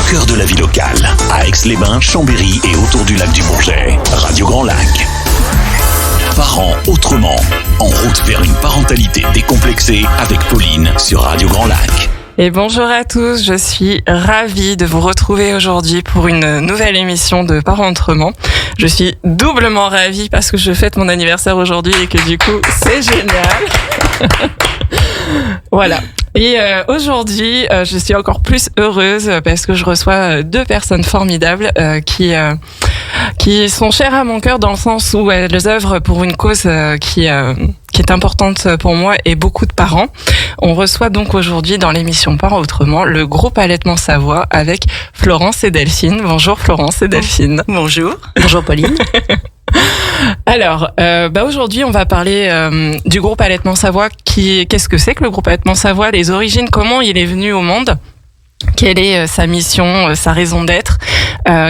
cœur de la vie locale, à Aix-les-Bains, Chambéry et autour du lac du Bourget. Radio Grand Lac. Parents autrement. En route vers une parentalité décomplexée avec Pauline sur Radio Grand Lac. Et bonjour à tous, je suis ravie de vous retrouver aujourd'hui pour une nouvelle émission de Parents autrement. Je suis doublement ravie parce que je fête mon anniversaire aujourd'hui et que du coup, c'est génial. Voilà. Et aujourd'hui, je suis encore plus heureuse parce que je reçois deux personnes formidables qui sont chères à mon cœur dans le sens où elles œuvrent pour une cause qui est importante pour moi et beaucoup de parents. On reçoit donc aujourd'hui dans l'émission Parents autrement le groupe Allaitement Savoie avec Florence et Delphine. Bonjour Florence et Delphine. Bonjour. Bonjour Pauline. Alors, aujourd'hui, on va parler du groupe Allaitement Savoie. Qu'est-ce que c'est que le groupe Allaitement Savoie? Les origines, comment il est venu au monde? Quelle est sa mission, sa raison d'être?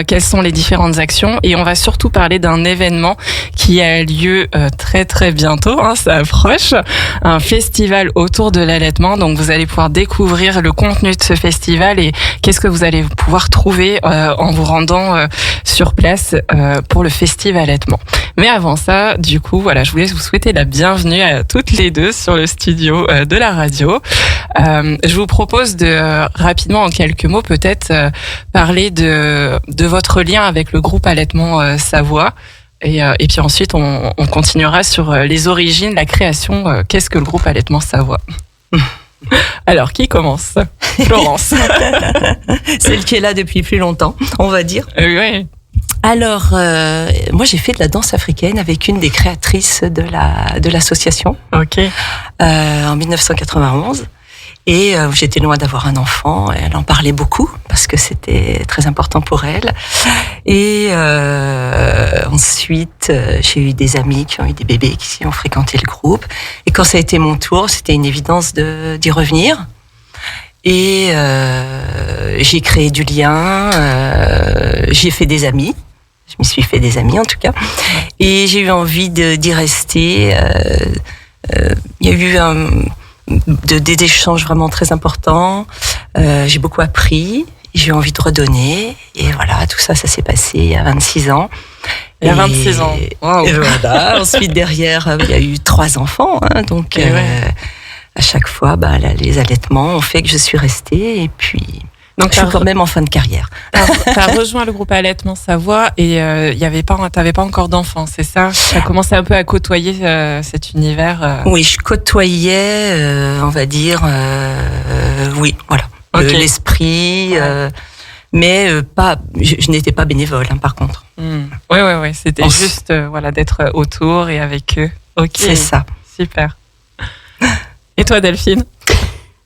Quelles sont les différentes actions? Et on va surtout parler d'un événement qui a lieu très très bientôt, ça approche, un festival autour de l'allaitement. Donc vous allez pouvoir découvrir le contenu de ce festival et qu'est-ce que vous allez pouvoir trouver en vous rendant sur place pour le festival allaitement. Mais avant ça, du coup, voilà, je voulais vous souhaiter la bienvenue à toutes les deux sur le studio de la radio. Je vous propose de rapidement, en quelques mots, peut-être parler de votre lien avec le groupe Allaitement Savoie. Et puis ensuite, on continuera sur les origines, la création. Qu'est-ce que le groupe Allaitement Savoie? Alors, qui commence? Florence. Celle qui est là depuis plus longtemps, on va dire. Oui. Alors, moi j'ai fait de la danse africaine avec une des créatrices de l'association. Ok. En 1991. Et j'étais loin d'avoir un enfant. Elle en parlait beaucoup parce que c'était très important pour elle. Et ensuite, j'ai eu des amis qui ont eu des bébés qui ont fréquenté le groupe. Et quand ça a été mon tour, c'était une évidence d'y revenir. Et j'ai créé du lien. J'ai fait des amis. Je m'y suis fait des amis en tout cas. Et j'ai eu envie d'y rester. Il y a eu des échanges vraiment très importants. J'ai beaucoup appris. J'ai eu envie de redonner. Et voilà, tout ça s'est passé il y a 26 ans. Il y a 26 ans. Wow. Et voilà. Ensuite, derrière, il y a eu 3 enfants. Donc, à chaque fois, les allaitements ont fait que je suis restée. Et puis, donc, je suis quand même en fin de carrière. Tu as rejoint le groupe Allaitement Savoie et t'avais pas encore d'enfants, c'est ça? Tu as commencé un peu à côtoyer cet univers. Oui, je côtoyais, on va dire, oui, voilà, okay. L'esprit, mais pas. Je n'étais pas bénévole, par contre. Oui, c'était juste, d'être autour et avec eux. Ok. C'est ça. Super. Et toi, Delphine?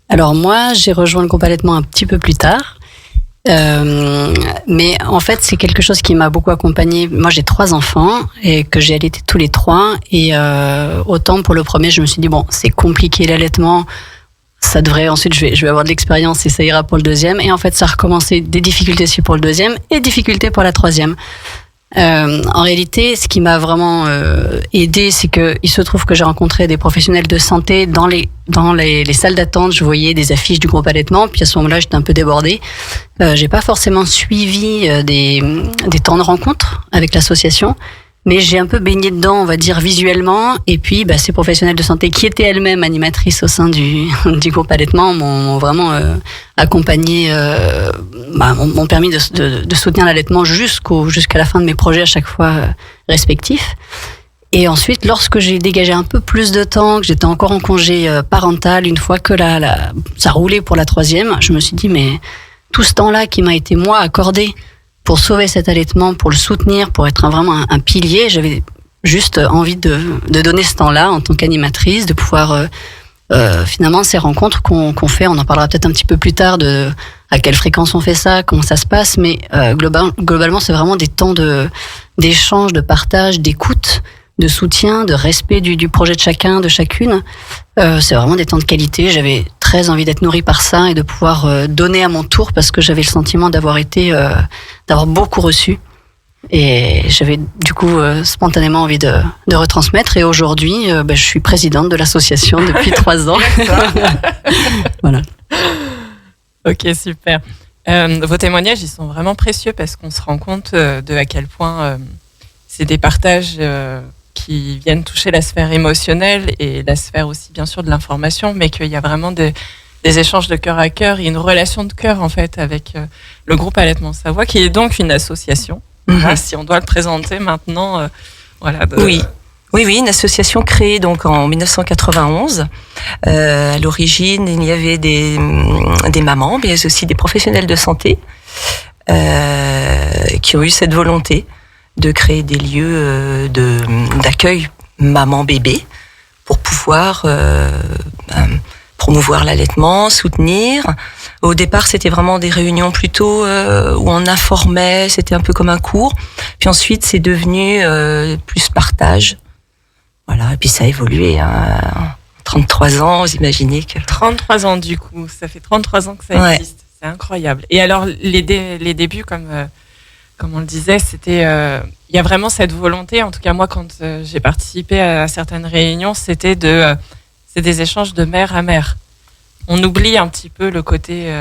Alors moi, j'ai rejoint le groupe Allaitement un petit peu plus tard. Mais en fait, c'est quelque chose qui m'a beaucoup accompagnée. Moi, j'ai 3 enfants et que j'ai allaité tous les 3. Et autant pour le premier, je me suis dit, bon, c'est compliqué l'allaitement. Ça devrait, ensuite, je vais avoir de l'expérience et ça ira pour le deuxième. Et en fait, ça a recommencé des difficultés aussi pour le deuxième et difficultés pour la troisième. En réalité, ce qui m'a vraiment aidée, c'est que il se trouve que j'ai rencontré des professionnels de santé dans les salles d'attente. Je voyais des affiches du groupe Allaitement, puis à ce moment-là, j'étais un peu débordée. J'ai pas forcément suivi des temps de rencontre avec l'association, mais j'ai un peu baigné dedans, on va dire visuellement. Et puis, ces professionnels de santé qui étaient elles-mêmes animatrices au sein du groupe Allaitement m'ont vraiment accompagnée, m'ont permis de soutenir l'allaitement jusqu'à la fin de mes projets à chaque fois respectifs. Et ensuite, lorsque j'ai dégagé un peu plus de temps, que j'étais encore en congé parental, une fois que ça roulait pour la troisième, je me suis dit, mais tout ce temps-là qui m'a été, moi, accordé pour sauver cet allaitement, pour le soutenir, pour être vraiment un pilier, j'avais juste envie de donner ce temps-là en tant qu'animatrice, de pouvoir finalement ces rencontres qu'on fait, on en parlera peut-être un petit peu plus tard de à quelle fréquence on fait ça, comment ça se passe, mais globalement c'est vraiment des temps d'échange, de partage, d'écoute, de soutien, de respect du projet de chacun, de chacune. C'est vraiment des temps de qualité. J'avais très envie d'être nourrie par ça et de pouvoir donner à mon tour parce que j'avais le sentiment d'avoir beaucoup reçu. Et j'avais du coup spontanément envie de retransmettre. Et aujourd'hui, je suis présidente de l'association depuis 3 ans. Voilà. Ok, super. Vos témoignages, ils sont vraiment précieux parce qu'on se rend compte de à quel point c'est des partages qui viennent toucher la sphère émotionnelle et la sphère aussi, bien sûr, de l'information, mais qu'il y a vraiment des échanges de cœur à cœur et une relation de cœur, en fait, avec le groupe Allaitement Savoie, qui est donc une association. Si on doit le présenter maintenant, Oui, une association créée donc en 1991. À l'origine, il y avait des mamans, mais aussi des professionnels de santé qui ont eu cette volonté de créer des lieux d'accueil maman-bébé pour pouvoir promouvoir l'allaitement, soutenir. Au départ, c'était vraiment des réunions plutôt où on informait, c'était un peu comme un cours. Puis ensuite, c'est devenu plus partage. Voilà, et puis ça a évolué. 33 ans, vous imaginez que... 33 ans du coup, ça fait 33 ans que ça existe. C'est incroyable. Et alors, les débuts, comme on le disait, c'était... Il y a vraiment cette volonté, en tout cas moi, quand j'ai participé à certaines réunions, c'est des échanges de mère à mère. On oublie un petit peu le côté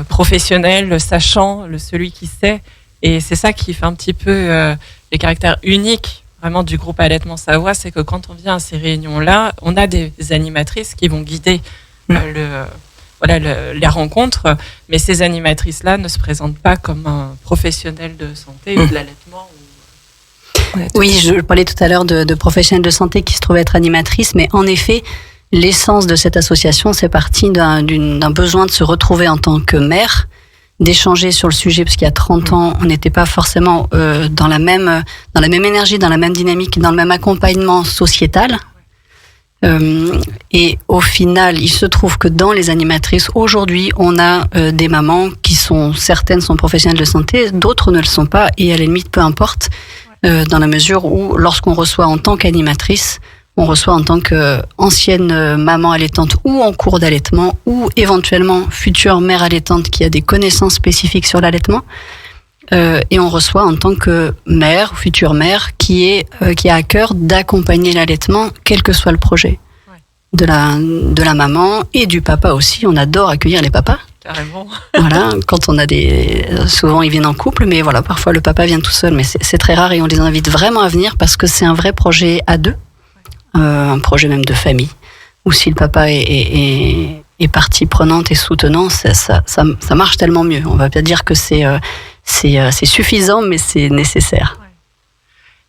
professionnel, le sachant, celui qui sait. Et c'est ça qui fait un petit peu les caractères uniques vraiment du groupe Allaitement Savoie, c'est que quand on vient à ces réunions-là, on a des animatrices qui vont guider les rencontres, mais ces animatrices-là ne se présentent pas comme un professionnel de santé ou de l'allaitement. Oui, je parlais tout à l'heure de professionnels de santé qui se trouvaient être animatrices, mais en effet, l'essence de cette association, c'est parti d'un besoin de se retrouver en tant que mère, d'échanger sur le sujet, parce qu'il y a 30 ans, on n'était pas forcément dans la même énergie, dans la même dynamique, dans le même accompagnement sociétal. Et au final, il se trouve que dans les animatrices, aujourd'hui, on a des mamans qui certaines sont professionnelles de santé, d'autres ne le sont pas, et à la limite, peu importe, dans la mesure où, lorsqu'on reçoit en tant qu'animatrice, on reçoit en tant qu'ancienne maman allaitante ou en cours d'allaitement ou éventuellement future mère allaitante qui a des connaissances spécifiques sur l'allaitement. Et on reçoit en tant que mère ou future mère qui a à cœur d'accompagner l'allaitement, quel que soit le projet. De la maman et du papa aussi. On adore accueillir les papas. Carrément. Voilà, quand on a souvent ils viennent en couple, mais voilà, parfois le papa vient tout seul, mais c'est très rare et on les invite vraiment à venir parce que c'est un vrai projet à deux. Un projet même de famille, où si le papa est partie prenante et soutenant, ça marche tellement mieux. On va pas dire que c'est suffisant, mais c'est nécessaire.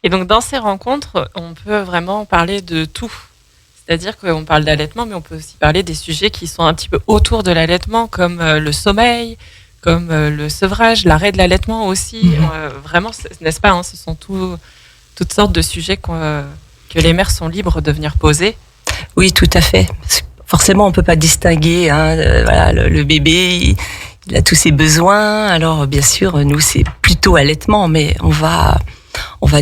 Et donc dans ces rencontres, on peut vraiment parler de tout. C'est-à-dire qu'on parle d'allaitement, mais on peut aussi parler des sujets qui sont un petit peu autour de l'allaitement, comme le sommeil, comme le sevrage, l'arrêt de l'allaitement aussi. Vraiment, n'est-ce pas, ce sont toutes sortes de sujets que les mères sont libres de venir poser. Oui, tout à fait. Forcément, on peut pas distinguer. Le bébé, il a tous ses besoins. Alors, bien sûr, nous, c'est plutôt allaitement, mais on va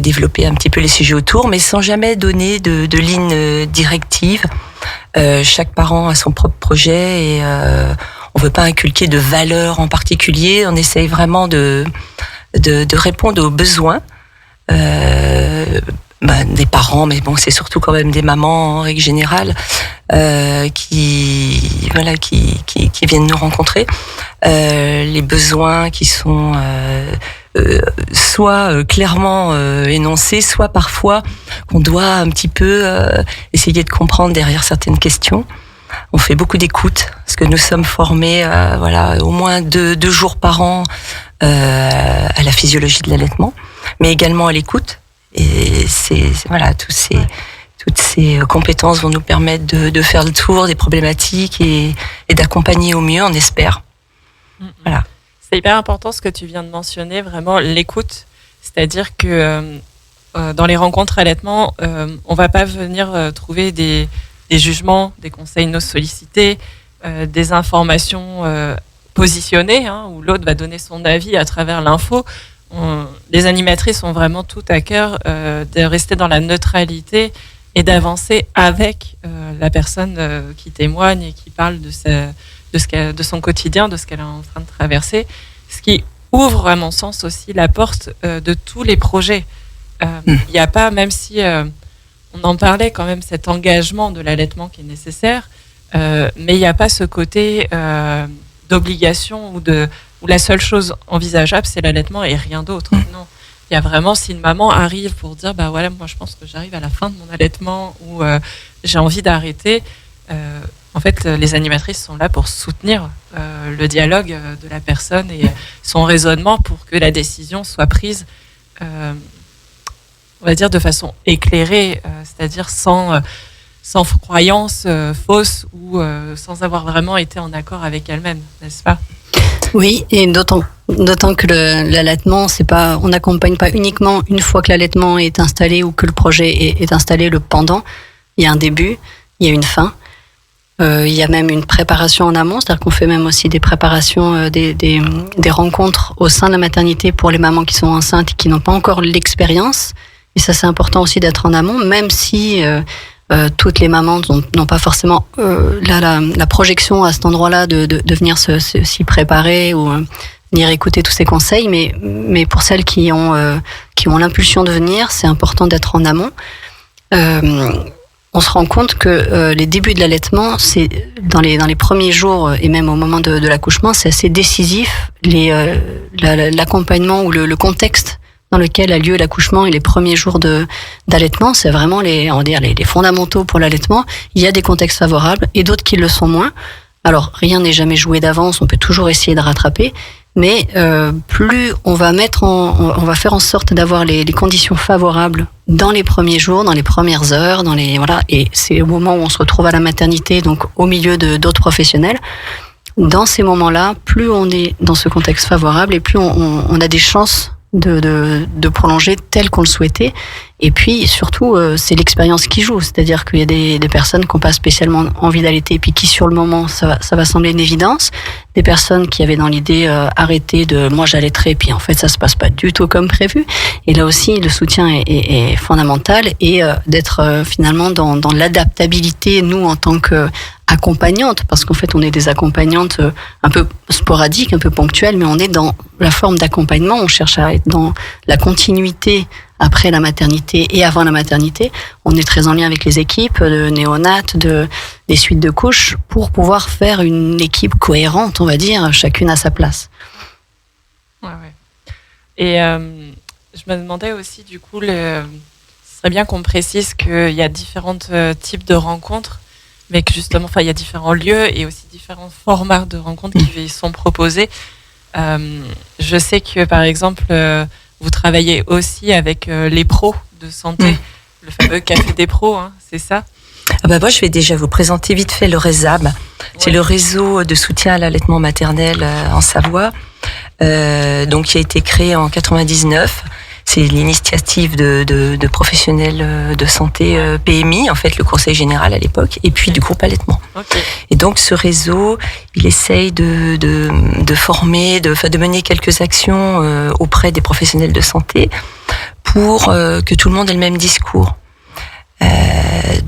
développer un petit peu les sujets autour, mais sans jamais donner de ligne directive. Chaque parent a son propre projet et on veut pas inculquer de valeurs en particulier. On essaye vraiment de répondre aux besoins. Des parents, mais bon, c'est surtout quand même des mamans en règle générale qui viennent nous rencontrer. Les besoins qui sont soit clairement énoncés, soit parfois qu'on doit un petit peu essayer de comprendre derrière certaines questions. On fait beaucoup d'écoute parce que nous sommes formés au moins deux jours par an à la physiologie de l'allaitement, mais également à l'écoute. Et toutes ces compétences vont nous permettre de faire le tour des problématiques et d'accompagner au mieux, on espère. Voilà. C'est hyper important ce que tu viens de mentionner, vraiment l'écoute. C'est-à-dire que dans les rencontres allaitement, on va pas venir trouver des jugements, des conseils non sollicités, des informations positionnées, où l'autre va donner son avis à travers l'info. Les animatrices ont vraiment tout à cœur de rester dans la neutralité et d'avancer avec la personne qui témoigne et qui parle de son quotidien, de ce qu'elle est en train de traverser, ce qui ouvre à mon sens aussi la porte de tous les projets. Il n'y a pas, même si on en parlait quand même, cet engagement de l'allaitement qui est nécessaire, mais il n'y a pas ce côté d'obligation où la seule chose envisageable, c'est l'allaitement et rien d'autre. Non. Il y a vraiment, si une maman arrive pour dire, bah voilà, moi je pense que j'arrive à la fin de mon allaitement ou j'ai envie d'arrêter, en fait, les animatrices sont là pour soutenir le dialogue de la personne et son raisonnement pour que la décision soit prise, on va dire, de façon éclairée, c'est-à-dire sans croyance fausse ou sans avoir vraiment été en accord avec elle-même, n'est-ce pas ? Oui, et d'autant que l'allaitement, c'est pas, on n'accompagne pas uniquement une fois que l'allaitement est installé ou que le projet est installé, le pendant. Il y a un début, il y a une fin. Il y a même une préparation en amont, c'est-à-dire qu'on fait même aussi des préparations, des rencontres au sein de la maternité pour les mamans qui sont enceintes et qui n'ont pas encore l'expérience. Et ça, c'est important aussi d'être en amont, même si toutes les mamans n'ont pas forcément la projection à cet endroit-là de venir s'y préparer ou venir écouter tous ces conseils. Mais pour celles qui ont l'impulsion de venir, c'est important d'être en amont. On se rend compte que les débuts de l'allaitement, c'est dans les premiers jours et même au moment de l'accouchement, c'est assez décisif. L'accompagnement ou le contexte dans lequel a lieu l'accouchement et les premiers jours d'allaitement, c'est vraiment les fondamentaux pour l'allaitement. Il y a des contextes favorables et d'autres qui le sont moins. Alors, rien n'est jamais joué d'avance, on peut toujours essayer de rattraper, mais plus on va on va faire en sorte d'avoir les conditions favorables dans les premiers jours, dans les premières heures, et c'est au moment où on se retrouve à la maternité, donc au milieu d'autres professionnels. Dans ces moments-là, plus on est dans ce contexte favorable et plus on a des chances de prolonger tel qu'on le souhaitait. Et puis surtout, c'est l'expérience qui joue, c'est-à-dire qu'il y a des personnes qui n'ont pas spécialement envie d'allaiter et puis qui sur le moment ça va sembler une évidence, des personnes qui avaient dans l'idée arrêter de moi j'allaiterai, puis en fait ça se passe pas du tout comme prévu. Et là aussi le soutien est fondamental et d'être finalement dans l'adaptabilité, nous en tant que accompagnante, parce qu'en fait on est des accompagnantes un peu sporadiques, un peu ponctuelles, mais on est dans la forme d'accompagnement, on cherche à être dans la continuité après la maternité et avant la maternité. On est très en lien avec les équipes de néonates, des suites de couches, pour pouvoir faire une équipe cohérente, on va dire, chacune à sa place. Ouais. Et je me demandais aussi, du coup, ce serait bien qu'on précise qu'il y a différents types de rencontres, mais que justement, il y a différents lieux et aussi différents formats de rencontres qui sont proposés. Je sais que, par exemple, vous travaillez aussi avec les pros de santé, le fameux café des pros, hein, c'est ça ? Moi, je vais déjà vous présenter vite fait le RESAB. C'est le réseau de soutien à l'allaitement maternel en Savoie, donc qui a été créé en 99. C'est l'initiative de professionnels de santé PMI, en fait, le Conseil général à l'époque, et puis du groupe allaitement. Okay. Et donc, ce réseau, il essaye de former, de mener quelques actions auprès des professionnels de santé pour que tout le monde ait le même discours.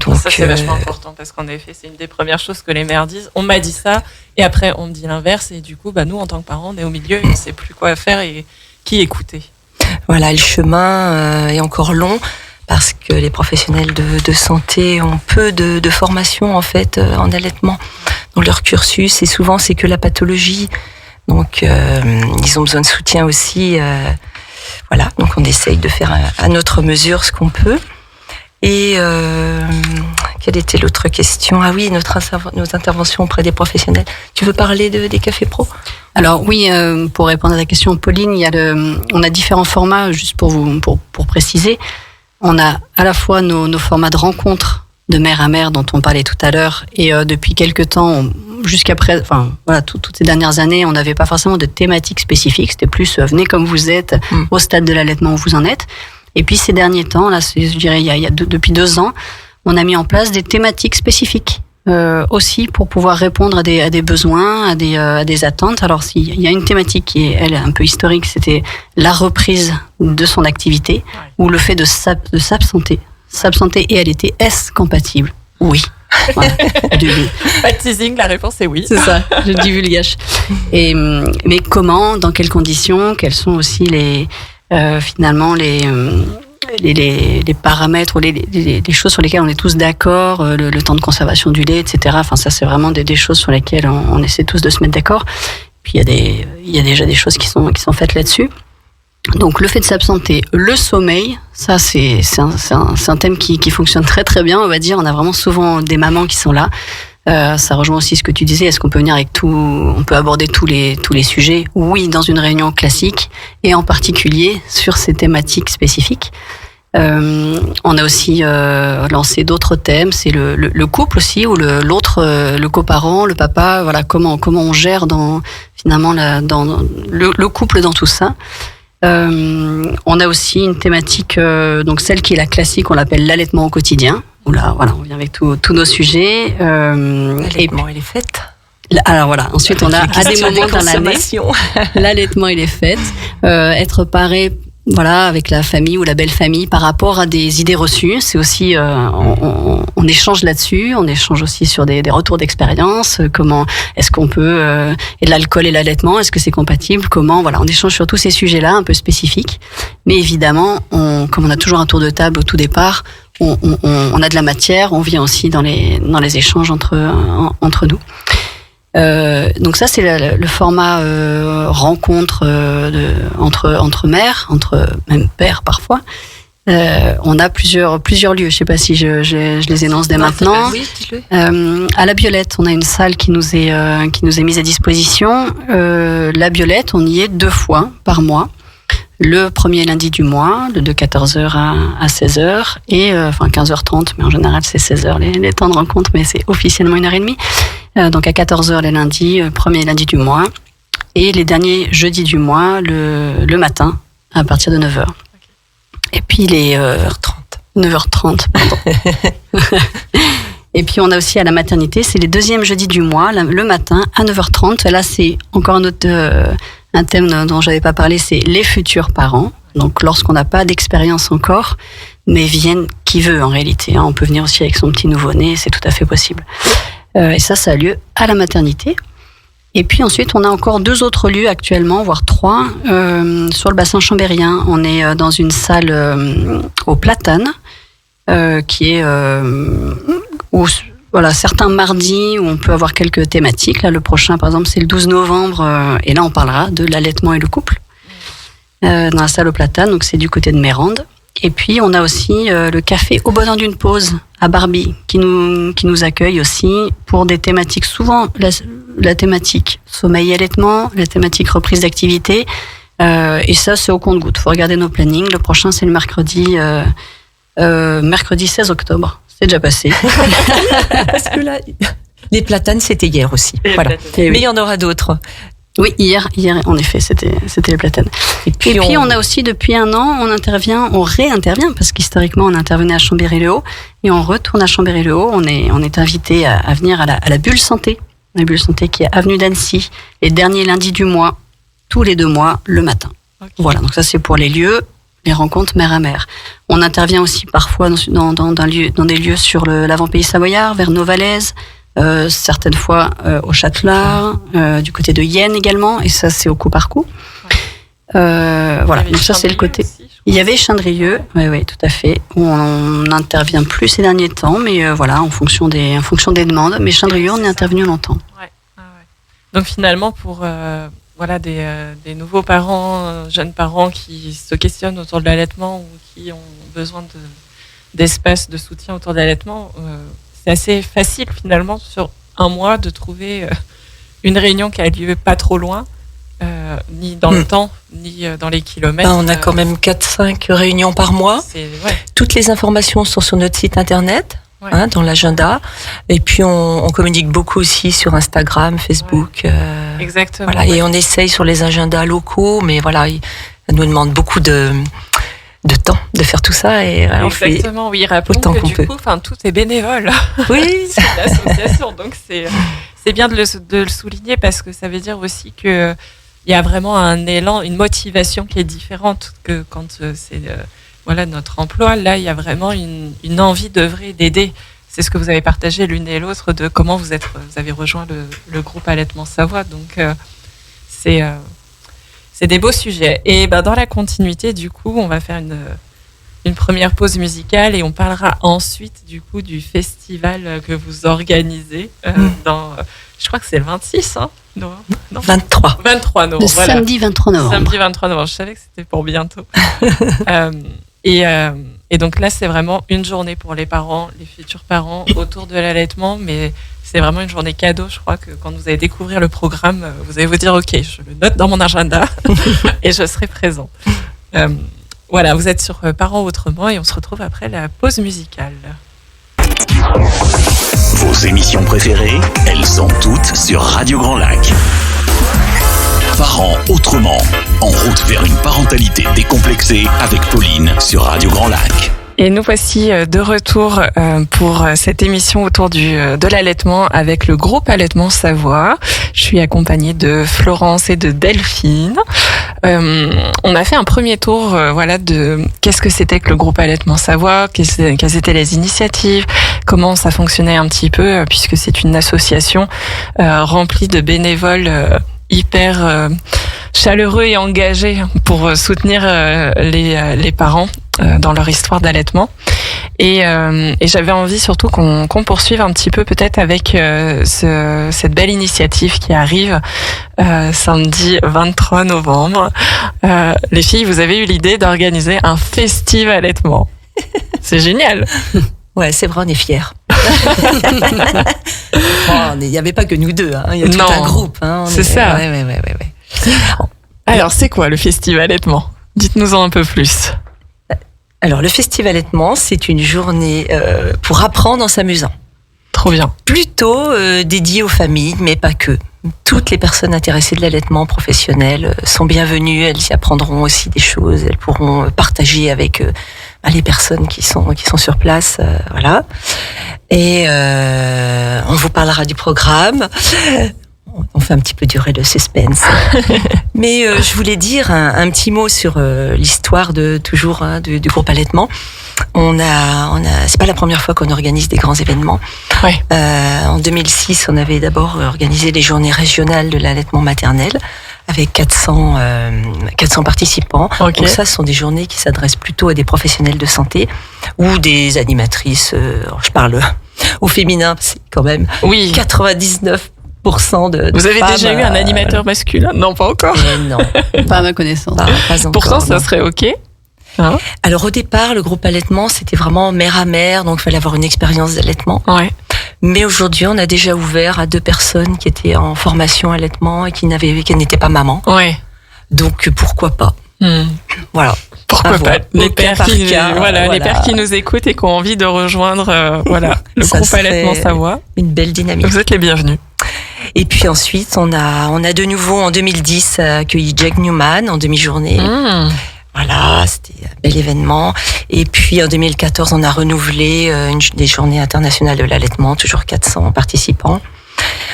Donc, ça, c'est vachement important parce qu'en effet, c'est une des premières choses que les mères disent. On m'a dit ça, et après, on me dit l'inverse, et du coup, nous, en tant que parents, on est au milieu, et on ne sait plus quoi faire et qui écouter. Voilà, le chemin est encore long parce que les professionnels de santé ont peu de formation en fait en allaitement dans leur cursus et souvent c'est que la pathologie, donc ils ont besoin de soutien aussi. Voilà, donc on essaye de faire à notre mesure ce qu'on peut. Et quelle était l'autre question ? Ah oui, nos interventions auprès des professionnels. Tu veux parler des cafés pro ? Alors oui, pour répondre à ta question, Pauline, on a différents formats, juste pour préciser. On a à la fois nos formats de rencontres de mère à mère dont on parlait tout à l'heure, et depuis quelques temps, jusqu'après, toutes ces dernières années, on n'avait pas forcément de thématiques spécifiques. C'était plus venez comme vous êtes, au stade de l'allaitement où vous en êtes. Et puis ces derniers temps, là, je dirais depuis 2 ans, on a mis en place des thématiques spécifiques aussi pour pouvoir répondre à des besoins, à des attentes. Alors il y a une thématique qui est elle un peu historique, c'était la reprise de son activité ou le fait de s'absenter. S'absenter et allaiter, est-ce compatible ? Oui. Voilà. Pas de teasing, la réponse est oui. C'est ça, je divulgage. Mais comment, dans quelles conditions, quels sont aussi finalement les paramètres ou les choses sur lesquelles on est tous d'accord, le temps de conservation du lait, etc. Enfin, ça, c'est vraiment des choses sur lesquelles on essaie tous de se mettre d'accord. Puis il y a déjà des choses qui sont faites là-dessus. Donc le fait de s'absenter, le sommeil, ça c'est un thème qui fonctionne très très bien, on va dire. On a vraiment souvent des mamans qui sont là. Ça rejoint aussi ce que tu disais. Est-ce qu'on peut venir avec tout, on peut aborder tous les sujets? Oui, dans une réunion classique et en particulier sur ces thématiques spécifiques. On a aussi lancé d'autres thèmes. C'est le couple aussi, ou le coparent, le papa. Voilà, comment on gère finalement dans le couple dans tout ça. On a aussi une thématique, donc celle qui est la classique, on l'appelle l'allaitement au quotidien. Où là, voilà, on vient avec tous nos sujets. L'allaitement, il est fait. Alors voilà, ensuite on a à des moments dans l'année, l'allaitement il est fait. Être paré, voilà, avec la famille ou la belle famille par rapport à des idées reçues, c'est aussi, on échange là-dessus, on échange aussi sur des retours d'expérience. Comment est-ce qu'on peut et l'alcool et l'allaitement, est-ce que c'est compatible? Comment, voilà, on échange sur tous ces sujets-là un peu spécifiques. Mais évidemment, comme on a toujours un tour de table au tout départ, on a de la matière, on vient aussi dans les échanges entre nous. Donc ça c'est le format rencontre entre mères, entre même pères parfois. On a plusieurs lieux. Je sais pas si je les énonce dès maintenant. Oui, dis-le. À la Biolette, on a une salle qui nous est mise à disposition. La Biolette, on y est 2 fois par mois. Le premier lundi du mois, de 14h à 16h, et 15h30, mais en général c'est 16h les temps de rencontre, mais c'est officiellement 1h30. Donc à 14h les lundis, premier lundi du mois, et les derniers jeudis du mois, le matin, à partir de 9h. Et puis les 9h30, pardon. Et puis on a aussi à la maternité, c'est les deuxièmes jeudis du mois, le matin, à 9h30. Là c'est encore un thème dont j'avais pas parlé, c'est les futurs parents. Donc lorsqu'on n'a pas d'expérience encore, mais viennent qui veut en réalité. On peut venir aussi avec son petit nouveau-né, c'est tout à fait possible. Et ça a lieu à la maternité. Et puis ensuite, on a encore 2 autres lieux actuellement, voire 3, sur le bassin chambérien. On est dans une salle au Platane, qui est où, voilà, certains mardis où on peut avoir quelques thématiques. Là, le prochain, par exemple, c'est le 12 novembre, et là, on parlera de l'allaitement et le couple, dans la salle au Platane, donc c'est du côté de Mérande. Et puis, on a aussi le café au bonheur d'une pause à Barbie, qui nous accueille aussi pour des thématiques, souvent la thématique sommeil et allaitement, la thématique reprise d'activité, et ça, c'est au compte-gouttes. Il faut regarder nos plannings. Le prochain, c'est le mercredi 16 octobre. C'est déjà passé. Parce que là, les platanes, c'était hier aussi. Voilà. Mais il y en aura d'autres. Oui, hier, en effet, c'était les platanes. Et puis on a aussi, depuis 1 an, on réintervient, parce qu'historiquement, on intervenait à Chambéry-le-Haut, et on retourne à Chambéry-le-Haut. On est invité à venir à la Bulle Santé. La Bulle Santé qui est avenue d'Annecy, les derniers lundis du mois, tous les 2 mois, le matin. Okay. Voilà, donc ça, c'est pour les lieux, les rencontres mère à mère. On intervient aussi parfois dans des lieux sur l'avant-pays savoyard, vers Novalaise, certaines fois au Châtelard, du côté de Yenne également, et ça c'est au coup par coup. Voilà, donc ça c'est le côté. Il y avait Chindrieux, oui, tout à fait. On n'intervient plus ces derniers temps, mais voilà, en fonction des demandes. Mais Chindrieux, on est intervenu longtemps. Ouais. Donc finalement, pour des nouveaux parents, jeunes parents qui se questionnent autour de l'allaitement ou qui ont besoin d'espace de soutien autour de l'allaitement, c'est assez facile finalement sur 1 mois de trouver une réunion qui a lieu pas trop loin, ni dans le temps, ni dans les kilomètres. On a quand même 4-5 réunions par mois. Toutes les informations sont sur notre site internet, dans l'agenda. Et puis on communique beaucoup aussi sur Instagram, Facebook. Exactement. Voilà, et on essaye sur les agendas locaux, mais voilà, ça nous demande beaucoup de temps de faire tout ça. Et exactement, oui, rappelons que du coup, tout est bénévole. Oui. C'est une association, donc c'est bien de le souligner, parce que ça veut dire aussi que il y a vraiment un élan, une motivation qui est différente que quand c'est notre emploi. Là, il y a vraiment une envie d'œuvrer, d'aider. C'est ce que vous avez partagé l'une et l'autre, de comment vous avez rejoint le groupe Allaitement Savoie. Donc, c'est des beaux sujets. Et dans la continuité, du coup, on va faire une première pause musicale et on parlera ensuite du coup du festival que vous organisez je crois que c'est le 26 novembre. Non 23 novembre. Le samedi 23 novembre. Samedi 23 novembre. Je savais que c'était pour bientôt. Et donc là, c'est vraiment une journée pour les parents, les futurs parents, autour de l'allaitement. Mais c'est vraiment une journée cadeau. Je crois que quand vous allez découvrir le programme, vous allez vous dire, OK, je le note dans mon agenda et je serai présent. Voilà, vous êtes sur Parents Autrement et on se retrouve après la pause musicale. Vos émissions préférées, elles sont toutes sur Radio Grand Lac. Parents Autrement, en route vers une parentalité décomplexée avec Pauline sur Radio Grand Lac. Et nous voici de retour pour cette émission autour de l'allaitement avec le groupe Allaitement Savoie. Je suis accompagnée de Florence et de Delphine. On a fait un premier tour de qu'est-ce que c'était que le groupe Allaitement Savoie, quelles étaient les initiatives, comment ça fonctionnait un petit peu, puisque c'est une association remplie de bénévoles hyper chaleureux et engagés pour soutenir les parents dans leur histoire d'allaitement. Et j'avais envie surtout qu'on poursuive un petit peu peut-être avec cette belle initiative qui arrive samedi 23 novembre. Les filles, vous avez eu l'idée d'organiser un festival allaitement. C'est génial. Ouais, c'est vrai, on est fiers. Il n'y avait pas que nous deux, il y a tout un groupe. C'est ça. Ouais. Alors, c'est quoi le festival allaitement ? Dites-nous-en un peu plus. Alors, le festival allaitement, c'est une journée pour apprendre en s'amusant. Trop bien. Plutôt dédiée aux familles, mais pas que. Toutes les personnes intéressées de l'allaitement professionnel sont bienvenues. Elles y apprendront aussi des choses. Elles pourront partager avec les personnes qui sont sur place. Voilà. Et on vous parlera du programme. On fait un petit peu durer le suspense. Mais je voulais dire un petit mot sur l'histoire du groupe Allaitement. C'est pas la première fois qu'on organise des grands événements. Ouais. En 2006, on avait d'abord organisé les journées régionales de l'allaitement maternel avec 400 participants. Okay. Donc ça, ce sont des journées qui s'adressent plutôt à des professionnels de santé ou des animatrices. Je parle au féminin, c'est quand même 99%. Vous avez déjà eu un animateur masculin ? Non, pas encore. Non. Pas à ma connaissance. Pas encore, pourtant, ça serait OK. Alors au départ, le groupe allaitement, c'était vraiment mère à mère, donc il fallait avoir une expérience d'allaitement. Ouais. Mais aujourd'hui, on a déjà ouvert à 2 personnes qui étaient en formation allaitement et qui n'étaient pas mamans. Ouais. Donc pourquoi pas. Voilà. Pourquoi pas. Les pères qui nous écoutent et qui ont envie de rejoindre le groupe Allaitement Savoie. Une belle dynamique. Vous êtes les bienvenus. Et puis ensuite, on a de nouveau en 2010 accueilli Jack Newman en demi-journée. Voilà, c'était un bel événement. Et puis en 2014, on a renouvelé des journées internationales de l'allaitement, toujours 400 participants.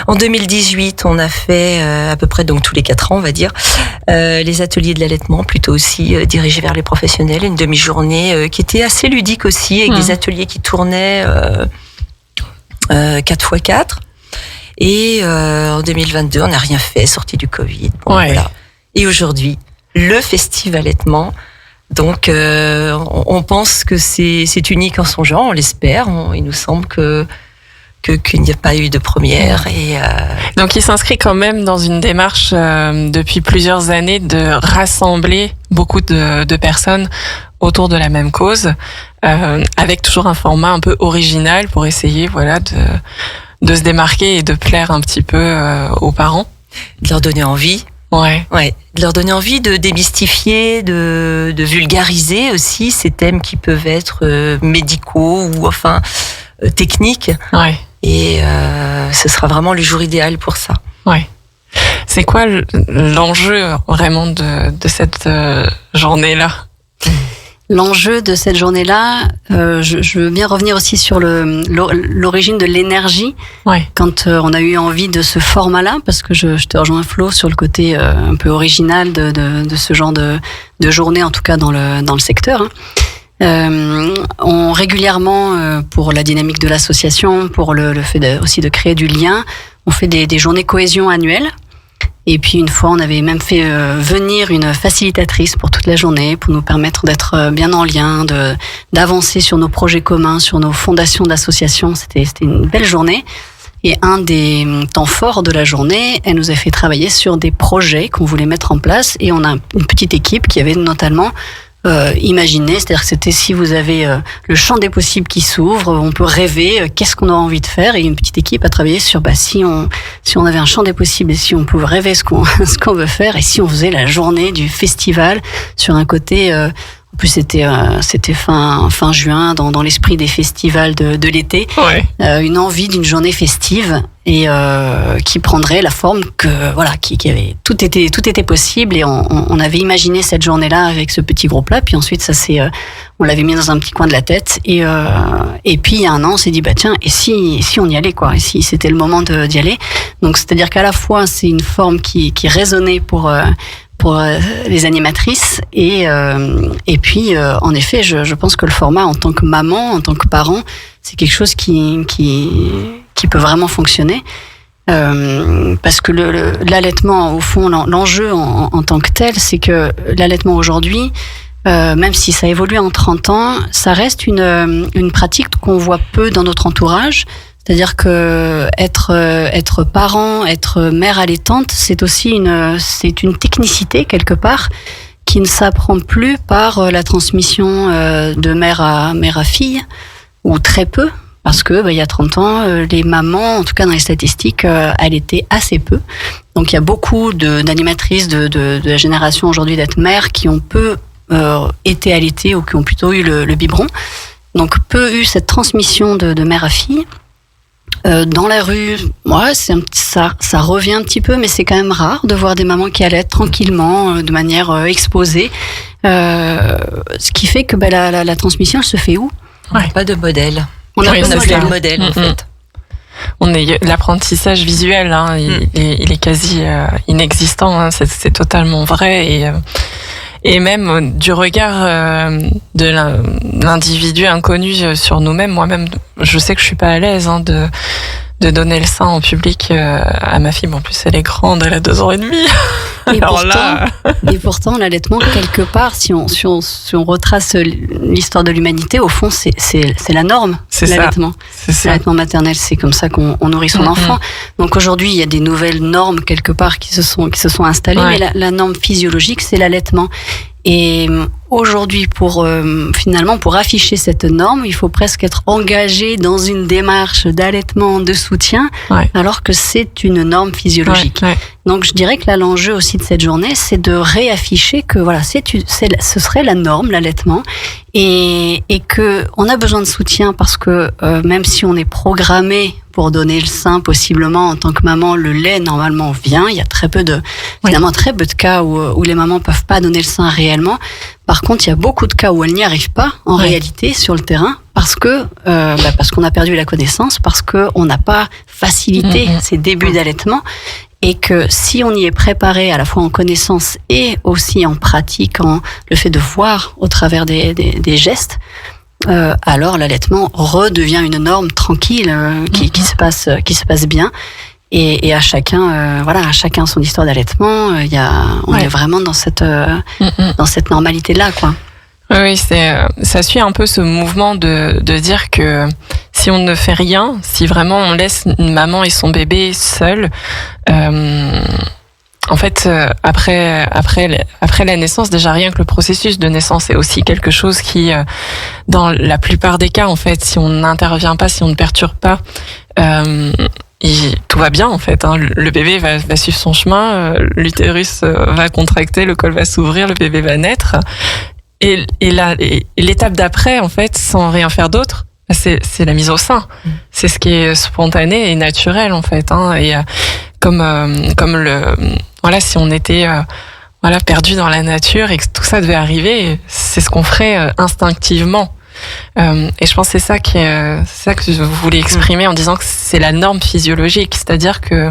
En 2018, on a fait à peu près donc tous les 4 ans, on va dire, les ateliers de l'allaitement, plutôt aussi dirigés vers les professionnels, une demi-journée qui était assez ludique aussi, avec des ateliers qui tournaient 4x4. Et en 2022, on n'a rien fait, sorti du Covid. Voilà. Et aujourd'hui, le festival allaitement. Donc, on pense que c'est unique en son genre, on l'espère. Il nous semble qu'il n'y a pas eu de première. Donc, il s'inscrit quand même dans une démarche depuis plusieurs années de rassembler beaucoup de personnes autour de la même cause, avec toujours un format un peu original pour essayer, de se démarquer et de plaire un petit peu aux parents. De leur donner envie. Ouais, de leur donner envie de démystifier, de vulgariser aussi ces thèmes qui peuvent être médicaux ou techniques. Ouais. Et ce sera vraiment le jour idéal pour ça. Ouais. C'est quoi l'enjeu vraiment de cette journée-là ? L'enjeu de cette journée-là, je veux bien revenir aussi sur l'origine de l'énergie. Ouais. Quand on a eu envie de ce format-là, parce que je te rejoins Flo sur le côté un peu original de ce genre de journée, en tout cas dans le secteur. On régulièrement, pour la dynamique de l'association, pour le fait aussi de créer du lien, on fait des journées cohésion annuelles. Et puis une fois, on avait même fait venir une facilitatrice pour toute la journée, pour nous permettre d'être bien en lien, d'avancer sur nos projets communs, sur nos fondations d'associations. C'était une belle journée. Et un des temps forts de la journée, elle nous a fait travailler sur des projets qu'on voulait mettre en place. Et on a une petite équipe qui avait notamment imaginé, c'est-à-dire que c'était si vous avez le champ des possibles qui s'ouvre, on peut rêver, qu'est-ce qu'on a envie de faire. Et une petite équipe a travaillé sur si on avait un champ des possibles et si on pouvait rêver ce qu'on veut faire, et si on faisait la journée du festival sur un côté... En plus, c'était fin juin, dans l'esprit des festivals de l'été. Ouais. Une envie d'une journée festive et qui prendrait la forme qui avait tout était possible, et on avait imaginé cette journée-là avec ce petit groupe-là. Puis ensuite, on l'avait mis dans un petit coin de la tête, et puis il y a un an, on s'est dit tiens, et si on y allait quoi, et si c'était le moment d'y aller. Donc c'est-à-dire qu'à la fois c'est une forme qui résonnait pour les animatrices, et puis en effet je pense que le format en tant que maman, en tant que parent, c'est quelque chose qui peut vraiment fonctionner, parce que l'allaitement, au fond, l'enjeu en tant que tel, c'est que l'allaitement aujourd'hui, même si ça évolue en 30 ans, ça reste une pratique qu'on voit peu dans notre entourage. C'est-à-dire que être parent, être mère allaitante, c'est aussi une technicité quelque part qui ne s'apprend plus par la transmission de mère à fille, ou très peu, parce que il y a 30 ans, les mamans, en tout cas dans les statistiques, allaitaient assez peu. Donc il y a beaucoup d'animatrices de la génération aujourd'hui d'être mères qui ont peu été allaitées, ou qui ont plutôt eu le biberon. Donc peu eu cette transmission de mère à fille. Dans la rue, ça revient un petit peu, mais c'est quand même rare de voir des mamans qui allaitent tranquillement, de manière exposée. Ce qui fait que la transmission, elle se fait où ? Ouais. Pas de modèle. On a pas de modèle, en fait. L'apprentissage visuel, il est quasi inexistant. C'est totalement vrai, et même du regard de l'individu inconnu sur nous-mêmes. Moi-même, je sais que je suis pas à l'aise de donner le sein en public à ma fille. Bon, en plus, elle est grande, elle a 2 ans et demi. Et pourtant, l'allaitement, quelque part, si on retrace l'histoire de l'humanité, au fond, c'est la norme. C'est l'allaitement. C'est l'allaitement maternel, c'est comme ça qu'on nourrit son enfant. Donc aujourd'hui, il y a des nouvelles normes quelque part qui se sont installées, ouais. Mais la norme physiologique, c'est l'allaitement. Et aujourd'hui, pour afficher cette norme, il faut presque être engagé dans une démarche d'allaitement, de soutien, ouais. Alors que c'est une norme physiologique. Ouais, ouais. Donc je dirais que là, l'enjeu aussi de cette journée, c'est de réafficher que ce serait la norme, l'allaitement, et que on a besoin de soutien parce que même si on est programmé pour donner le sein, possiblement en tant que maman, le lait normalement vient. Il y a très peu de cas où les mamans peuvent pas donner le sein réellement. Par contre, il y a beaucoup de cas où elles n'y arrivent pas en réalité sur le terrain parce qu'on a perdu la connaissance, parce que on n'a pas facilité ces débuts d'allaitement. Et que si on y est préparé à la fois en connaissance et aussi en pratiquant le fait de voir au travers des gestes, alors l'allaitement redevient une norme tranquille qui se passe bien. Et à chacun son histoire d'allaitement. On est vraiment dans cette normalité là, quoi. Oui, ça suit un peu ce mouvement de dire que si on ne fait rien, si vraiment on laisse une maman et son bébé seuls, en fait, après la naissance, déjà rien que le processus de naissance est aussi quelque chose qui, dans la plupart des cas, en fait, si on n'intervient pas, si on ne perturbe pas, tout va bien en fait. Le bébé va suivre son chemin, l'utérus va contracter, le col va s'ouvrir, le bébé va naître. Et l'étape d'après, en fait, sans rien faire d'autre, c'est la mise au sein. C'est ce qui est spontané et naturel, en fait. Et si on était perdu dans la nature et que tout ça devait arriver, c'est ce qu'on ferait instinctivement. Et je pense que c'est ça que je voulais exprimer en disant que c'est la norme physiologique, c'est-à-dire que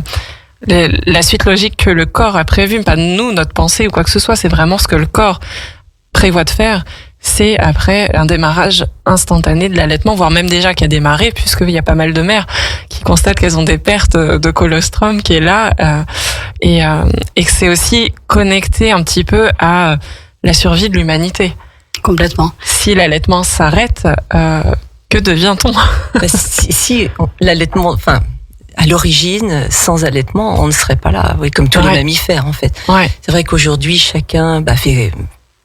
la suite logique que le corps a prévue, pas nous, notre pensée ou quoi que ce soit, c'est vraiment ce que le corps prévoit de faire, c'est après un démarrage instantané de l'allaitement, voire même déjà qui a démarré, puisqu'il y a pas mal de mères qui constatent qu'elles ont des pertes de colostrum qui est là, et que c'est aussi connecté un petit peu à la survie de l'humanité. Complètement. Si l'allaitement s'arrête, que devient-on? Si l'allaitement, enfin, à l'origine, sans allaitement, on ne serait pas là. Oui, comme tous les mammifères, en fait. Ouais. C'est vrai qu'aujourd'hui, chacun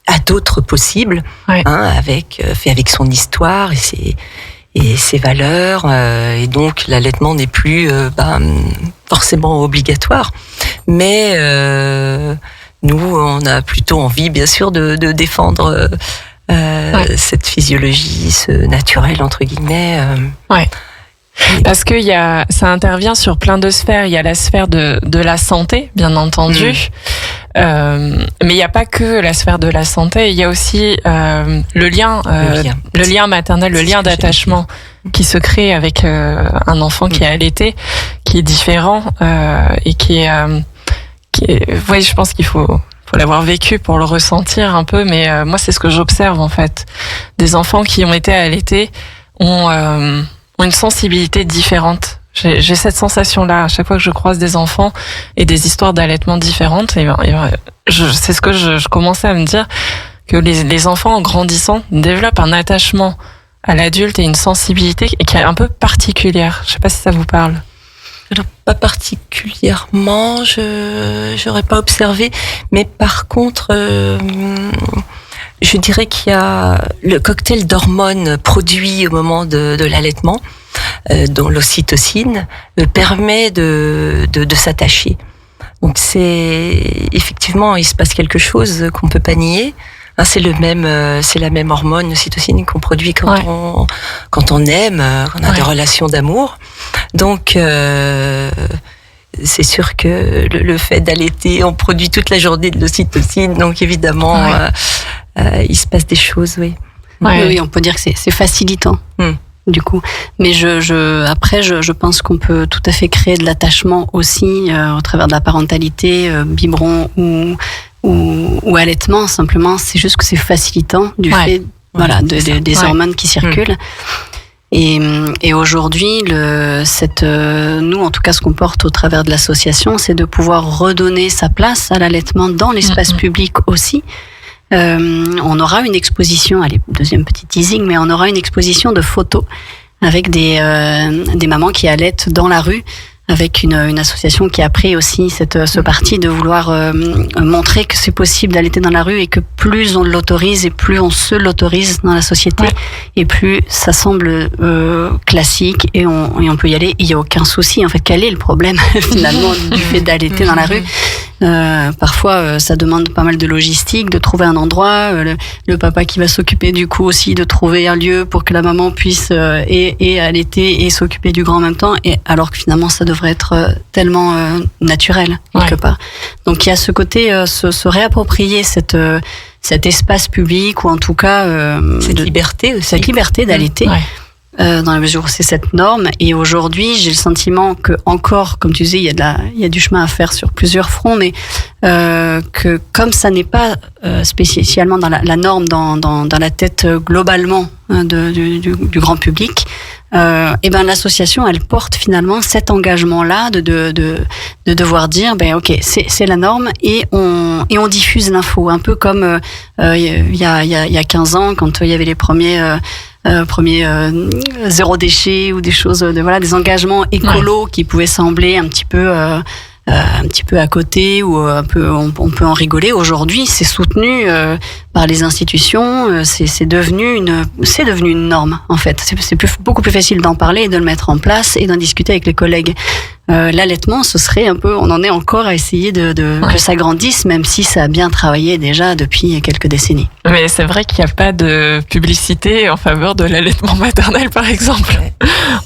a d'autres possibles, fait avec son histoire et ses valeurs, et donc l'allaitement n'est plus forcément obligatoire. Mais nous, on a plutôt envie, bien sûr, de défendre cette physiologie, ce naturel entre guillemets. Parce que ça intervient sur plein de sphères. Il y a la sphère de la santé, bien entendu, mais il n'y a pas que la sphère de la santé. Il y a aussi le lien maternel, le lien d'attachement qui se crée avec un enfant qui est allaité, qui est différent et qui est. Oui, je pense qu'il faut l'avoir vécu pour le ressentir un peu, mais moi c'est ce que j'observe en fait. Des enfants qui ont été allaités ont une sensibilité différente. J'ai cette sensation-là à chaque fois que je croise des enfants et des histoires d'allaitement différentes. C'est ce que je commençais à me dire, que les enfants en grandissant développent un attachement à l'adulte et une sensibilité qui est un peu particulière. Je sais pas si ça vous parle. Alors, pas particulièrement, j'aurais pas observé, mais par contre, je dirais qu'il y a le cocktail d'hormones produit au moment de l'allaitement, dont l'ocytocine, permet de s'attacher. Donc effectivement, il se passe quelque chose qu'on peut pas nier. C'est la même hormone, l'ocytocine, qu'on produit quand on aime, quand on a des relations d'amour. Donc, c'est sûr que le fait d'allaiter, on produit toute la journée de l'ocytocine, donc évidemment, il se passe des choses, oui. Oui, on peut dire que c'est facilitant. Du coup, mais après, je pense qu'on peut tout à fait créer de l'attachement aussi au travers de la parentalité, biberon ou allaitement. Simplement, c'est juste que c'est facilitant du fait, des hormones qui circulent. Et aujourd'hui, nous, en tout cas, ce qu'on porte au travers de l'association, c'est de pouvoir redonner sa place à l'allaitement dans l'espace public aussi. On aura une exposition, allez, deuxième petit teasing, mais on aura une exposition de photos avec des mamans qui allaitent dans la rue, avec une association qui a pris aussi ce parti de vouloir montrer que c'est possible d'allaiter dans la rue et que plus on l'autorise et plus on se l'autorise dans la société et plus ça semble classique et on peut y aller. Il y a aucun souci. En fait, quel est le problème finalement du fait d'allaiter dans la rue? Parfois, ça demande pas mal de logistique, de trouver un endroit, le papa qui va s'occuper du coup aussi de trouver un lieu pour que la maman puisse et allaiter et s'occuper du grand en même temps, et alors que finalement ça devrait être tellement naturel quelque part. Donc il y a ce côté se réapproprier cet espace public, ou en tout cas cette liberté aussi, cette liberté d'allaiter. Dans la mesure où c'est cette norme. Et aujourd'hui, j'ai le sentiment que encore, comme tu disais, il y a du chemin à faire sur plusieurs fronts, mais que comme ça n'est pas spécialement dans la norme dans la tête globalement du grand public, et ben l'association, elle porte finalement cet engagement-là de devoir dire, ok, c'est la norme, et on diffuse l'info, un peu comme il y a 15 ans, quand il y avait les premiers zéro déchet ou des choses des engagements écolos qui pouvaient sembler un petit peu à côté, ou un peu on peut en rigoler. Aujourd'hui, c'est soutenu par les institutions, c'est devenu une norme en fait. C'est beaucoup plus facile d'en parler et de le mettre en place et d'en discuter avec les collègues. L'allaitement, ce serait un peu, on en est encore à essayer que ça grandisse, même si ça a bien travaillé déjà depuis quelques décennies. Mais c'est vrai qu'il n'y a pas de publicité en faveur de l'allaitement maternel, par exemple.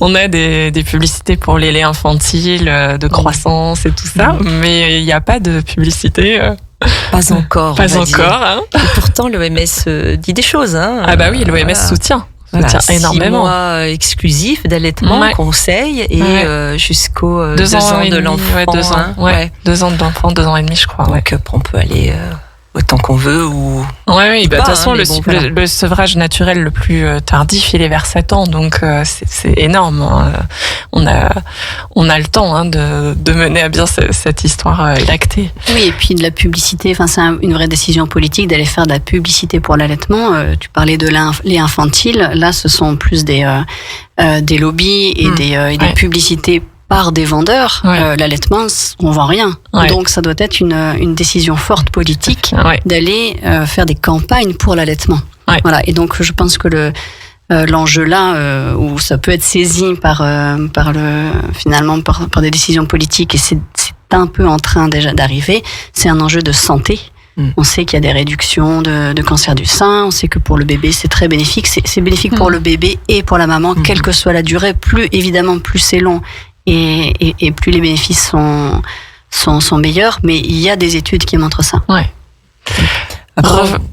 On a des publicités pour les laits infantiles, de croissance et tout ça, mais il n'y a pas de publicité. Pas encore. Pas encore. Hein. Et pourtant, l'OMS dit des choses. Ah bah oui, l'OMS soutient. Énormément. 6 mois exclusifs d'allaitement, conseil, et jusqu'aux 2 ans de l'enfant. 2 ans, 2 ans de l'enfant, 2 ans et demi, je crois. Donc on peut aller autant qu'on qu'on veut ou. Oui, de toute façon, voilà. le sevrage naturel le plus tardif, il est vers 7 ans, donc c'est énorme. Hein. On a le temps de mener à bien cette histoire lactée. Oui, et puis de la publicité. Enfin, c'est une vraie décision politique d'aller faire de la publicité pour l'allaitement. Tu parlais de lait infantile. Là, ce sont plus des lobbies et des publicités par des vendeurs. Ouais. L'allaitement, on vend rien. Ouais. Donc, ça doit être une décision forte politique d'aller faire des campagnes pour l'allaitement. Ouais. Voilà. Et donc, je pense que l'enjeu là, où ça peut être saisi par des décisions politiques, et c'est un peu en train déjà d'arriver, c'est un enjeu de santé. On sait qu'il y a des réductions de cancer du sein, on sait que pour le bébé c'est très bénéfique, c'est bénéfique pour le bébé et pour la maman, quelle que soit la durée, plus c'est long et plus les bénéfices sont meilleurs, mais il y a des études qui montrent ça. Ouais.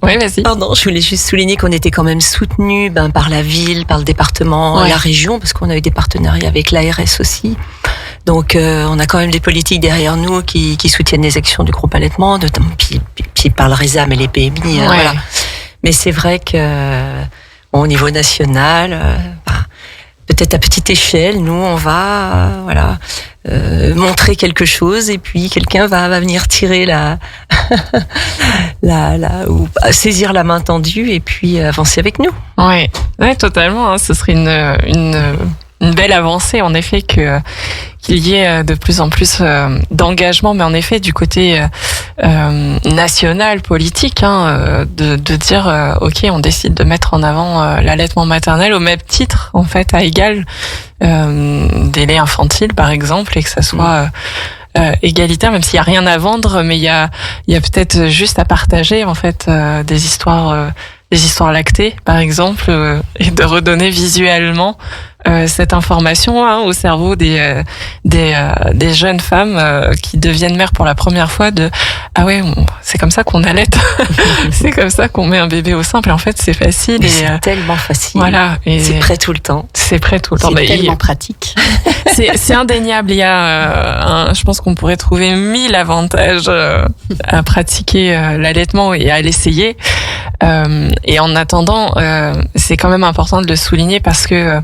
Oui, vas-y. Pardon, je voulais juste souligner qu'on était quand même soutenus par la ville, par le département, la région, parce qu'on a eu des partenariats avec l'ARS aussi. Donc, on a quand même des politiques derrière nous qui soutiennent les actions du groupe allaitement, puis par le RESAM et les PMI. Voilà. Mais c'est vrai que au niveau national, peut-être à petite échelle, nous, on va montrer quelque chose, et puis quelqu'un va venir tirer ou saisir la main tendue et puis avancer avec nous. Oui, totalement. Hein. Ce serait une belle avancée, en effet, qu'il y ait de plus en plus d'engagement, mais en effet du côté national, politique, de dire ok, on décide de mettre en avant l'allaitement maternel au même titre, en fait, à égal des laits infantiles, par exemple, et que ça soit égalitaire, même s'il y a rien à vendre, mais il y a peut-être juste à partager, en fait, des histoires lactées, par exemple, et de redonner visuellement cette information au cerveau des jeunes femmes qui deviennent mères pour la première fois, c'est comme ça qu'on allaite, c'est comme ça qu'on met un bébé au sein, et en fait c'est facile. Mais c'est tellement facile. Voilà, et c'est prêt tout le temps. C'est prêt tout le temps. C'est tellement pratique. C'est indéniable. Il y a, je pense qu'on pourrait trouver 1000 avantages à pratiquer l'allaitement et à l'essayer. Et en attendant, c'est quand même important de le souligner parce que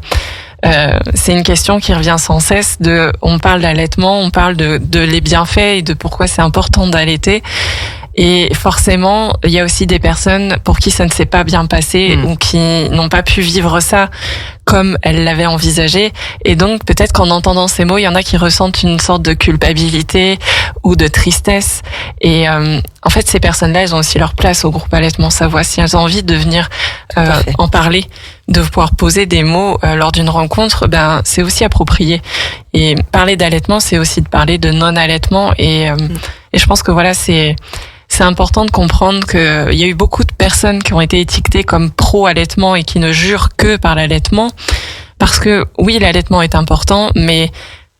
c'est une question qui revient sans cesse. On parle d'allaitement, on parle de les bienfaits et de pourquoi c'est important d'allaiter. Et forcément, il y a aussi des personnes pour qui ça ne s'est pas bien passé ou qui n'ont pas pu vivre ça comme elles l'avaient envisagé. Et donc, peut-être qu'en entendant ces mots, il y en a qui ressentent une sorte de culpabilité ou de tristesse. Et en fait, ces personnes-là, elles ont aussi leur place au groupe Allaitement Savoie. Si elles ont envie de venir en parler, de pouvoir poser des mots lors d'une rencontre, c'est aussi approprié. Et parler d'allaitement, c'est aussi de parler de non-allaitement. Et je pense que voilà, c'est important de comprendre qu'il y a eu beaucoup de personnes qui ont été étiquetées comme pro-allaitement et qui ne jurent que par l'allaitement. Parce que oui, l'allaitement est important, mais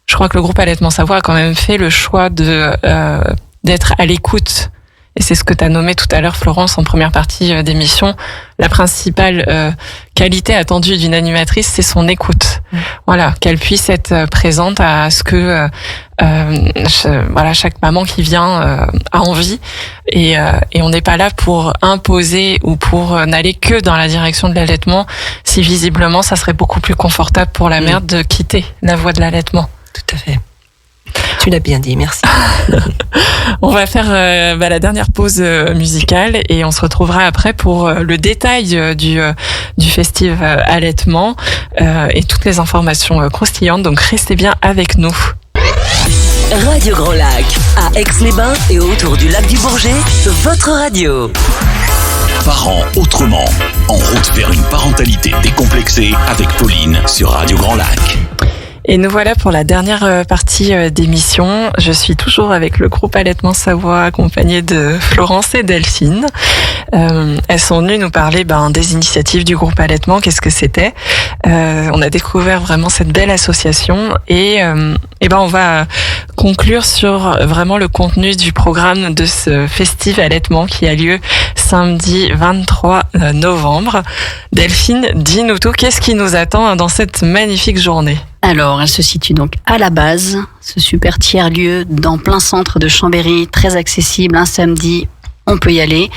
je crois que le groupe Allaitement Savoie a quand même fait le choix d'être à l'écoute. Et c'est ce que tu as nommé tout à l'heure, Florence, en première partie d'émission. La principale qualité attendue d'une animatrice, c'est son écoute. Voilà, qu'elle puisse être présente à ce que chaque maman qui vient a envie. Et on n'est pas là pour imposer ou pour n'aller que dans la direction de l'allaitement, si visiblement ça serait beaucoup plus confortable pour la mère de quitter la voie de l'allaitement. Tout à fait. Tu l'as bien dit, merci. On va faire la dernière pause musicale et on se retrouvera après pour le détail du festival allaitement et toutes les informations croustillantes. Donc restez bien avec nous. Radio Grand Lac, à Aix-les-Bains et autour du lac du Bourget, votre radio. Parents autrement, en route vers une parentalité décomplexée avec Pauline sur Radio Grand Lac. Et nous voilà pour la dernière partie d'émission. Je suis toujours avec le groupe Allaitement Savoie, accompagnée de Florence et Delphine. Elles sont venues nous parler des initiatives du groupe Allaitement, qu'est-ce que c'était. On a découvert vraiment cette belle association et on va conclure sur vraiment le contenu du programme de ce festival Allaitement qui a lieu samedi 23 novembre. Delphine, dis-nous tout, qu'est-ce qui nous attend dans cette magnifique journée ? Alors, elle se situe donc à la base, ce super tiers-lieu dans plein centre de Chambéry, très accessible, un samedi, on peut y aller.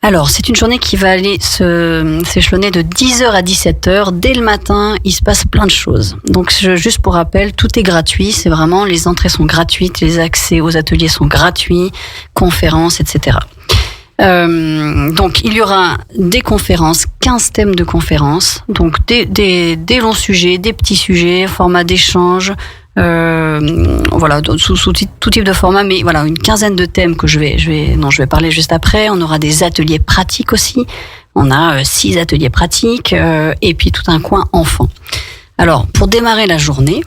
Alors, c'est une journée qui va aller s'échelonner de 10h à 17h. Dès le matin, il se passe plein de choses. Donc, juste pour rappel, tout est gratuit. C'est vraiment, les entrées sont gratuites, les accès aux ateliers sont gratuits, conférences, etc. Donc, il y aura des conférences, 15 thèmes de conférences. Donc, des longs sujets, des petits sujets, format d'échange, voilà, sous tout type de format, mais voilà, une quinzaine de thèmes dont je vais parler juste après. On aura des ateliers pratiques aussi. On a 6 ateliers pratiques et puis tout un coin enfants. Alors, pour démarrer la journée,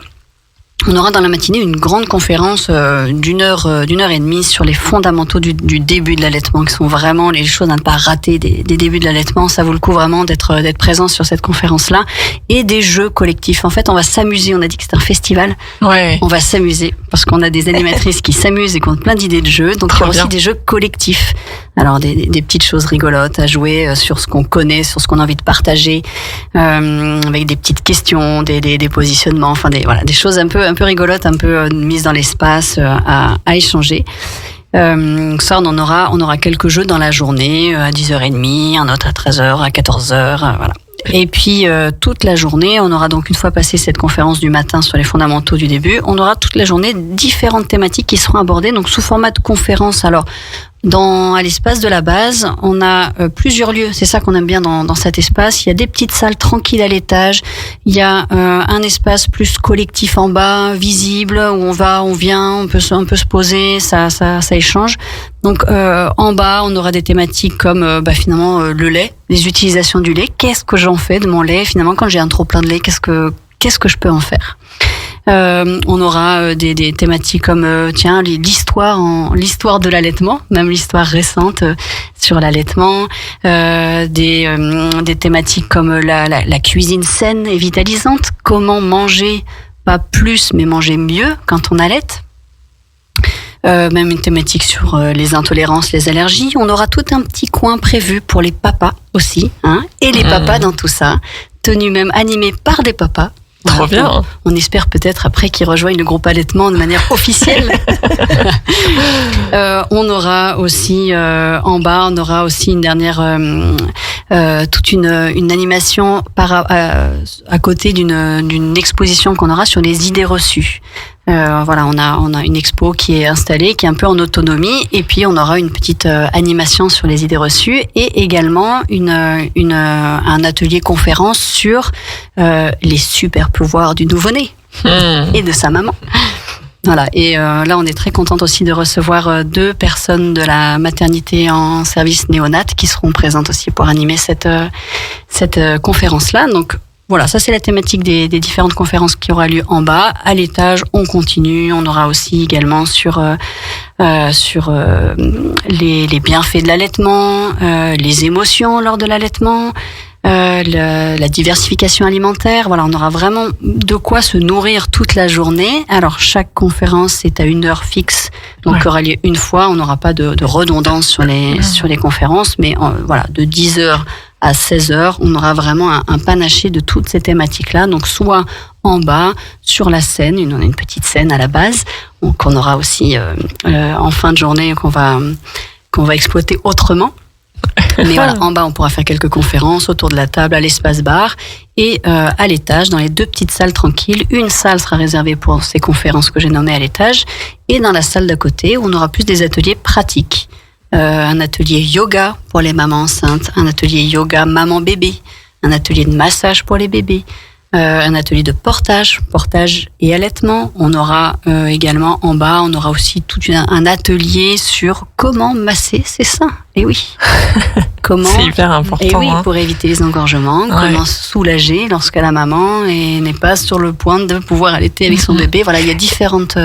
on aura dans la matinée une grande conférence d'une heure et demie sur les fondamentaux du début de l'allaitement, qui sont vraiment les choses à ne pas rater des débuts de l'allaitement. Ça vaut le coup vraiment d'être présent sur cette conférence-là. Et des jeux collectifs. En fait, on va s'amuser. On a dit que c'était un festival. Ouais. On va s'amuser parce qu'on a des animatrices qui s'amusent et qui ont plein d'idées de jeux. Donc, il y aura aussi des jeux collectifs. Alors, des petites choses rigolotes à jouer sur ce qu'on connaît, sur ce qu'on a envie de partager, avec des petites questions, des positionnements, enfin des choses un peu rigolotes, un peu mises dans l'espace à échanger. Ça, on aura quelques jeux dans la journée, à 10h30, un autre à 13h, à 14h, voilà. Et puis, toute la journée, on aura donc, une fois passé cette conférence du matin sur les fondamentaux du début, on aura toute la journée différentes thématiques qui seront abordées, donc sous format de conférence. Alors, à l'espace de la base, on a plusieurs lieux. C'est ça qu'on aime bien dans cet espace. Il y a des petites salles tranquilles à l'étage. Il y a un espace plus collectif en bas, visible, où on vient, on peut se poser, ça échange. Donc en bas, on aura des thématiques comme finalement le lait, les utilisations du lait. Qu'est-ce que j'en fais de mon lait finalement quand j'ai un trop plein de lait? Qu'est-ce que je peux en faire? On aura des thématiques comme l'histoire de l'allaitement, même l'histoire récente sur l'allaitement, des thématiques comme la cuisine saine et vitalisante, comment manger pas plus mais manger mieux quand on allaite. Même une thématique sur les intolérances, les allergies. On aura tout un petit coin prévu pour les papas aussi, et les papas dans tout ça, tenus même animés par des papas. Trop bien. On espère peut-être après qu'ils rejoignent le groupe allaitement de manière officielle. On aura aussi en bas, on aura aussi une dernière toute une animation à côté d'une exposition qu'on aura sur les idées reçues. Voilà, on a une expo qui est installée, qui est un peu en autonomie, et puis on aura une petite animation sur les idées reçues et également un atelier conférence sur les super pouvoirs du nouveau-né et de sa maman. Voilà, et là on est très contente aussi de recevoir 2 personnes de la maternité en service néonat qui seront présentes aussi pour animer cette conférence-là. Donc voilà, ça c'est la thématique des différentes conférences qui aura lieu en bas. À l'étage, on continue. On aura aussi également sur les bienfaits de l'allaitement, les émotions lors de l'allaitement, la diversification alimentaire. Voilà, on aura vraiment de quoi se nourrir toute la journée. Alors chaque conférence est à 1 heure fixe, donc aura lieu une fois. On n'aura pas de redondance sur les conférences, mais voilà, de 10h à 16h, on aura vraiment un panaché de toutes ces thématiques-là. Donc, soit en bas, sur la scène, on a une petite scène à la base, qu'on aura aussi en fin de journée, qu'on va exploiter autrement. Mais voilà, en bas, on pourra faire quelques conférences autour de la table, à l'espace bar. Et à l'étage, dans les 2 petites salles tranquilles, une salle sera réservée pour ces conférences que j'ai nommées à l'étage. Et dans la salle d'à côté, on aura plus des ateliers pratiques. Un atelier yoga pour les mamans enceintes, un atelier yoga maman-bébé, un atelier de massage pour les bébés, un atelier de portage et allaitement. On aura également en bas, on aura aussi tout un atelier sur comment masser ses seins. Et oui, c'est hyper important. Et oui, pour éviter les engorgements, comment soulager lorsque la maman n'est pas sur le point de pouvoir allaiter avec son bébé. Voilà, il y a différentes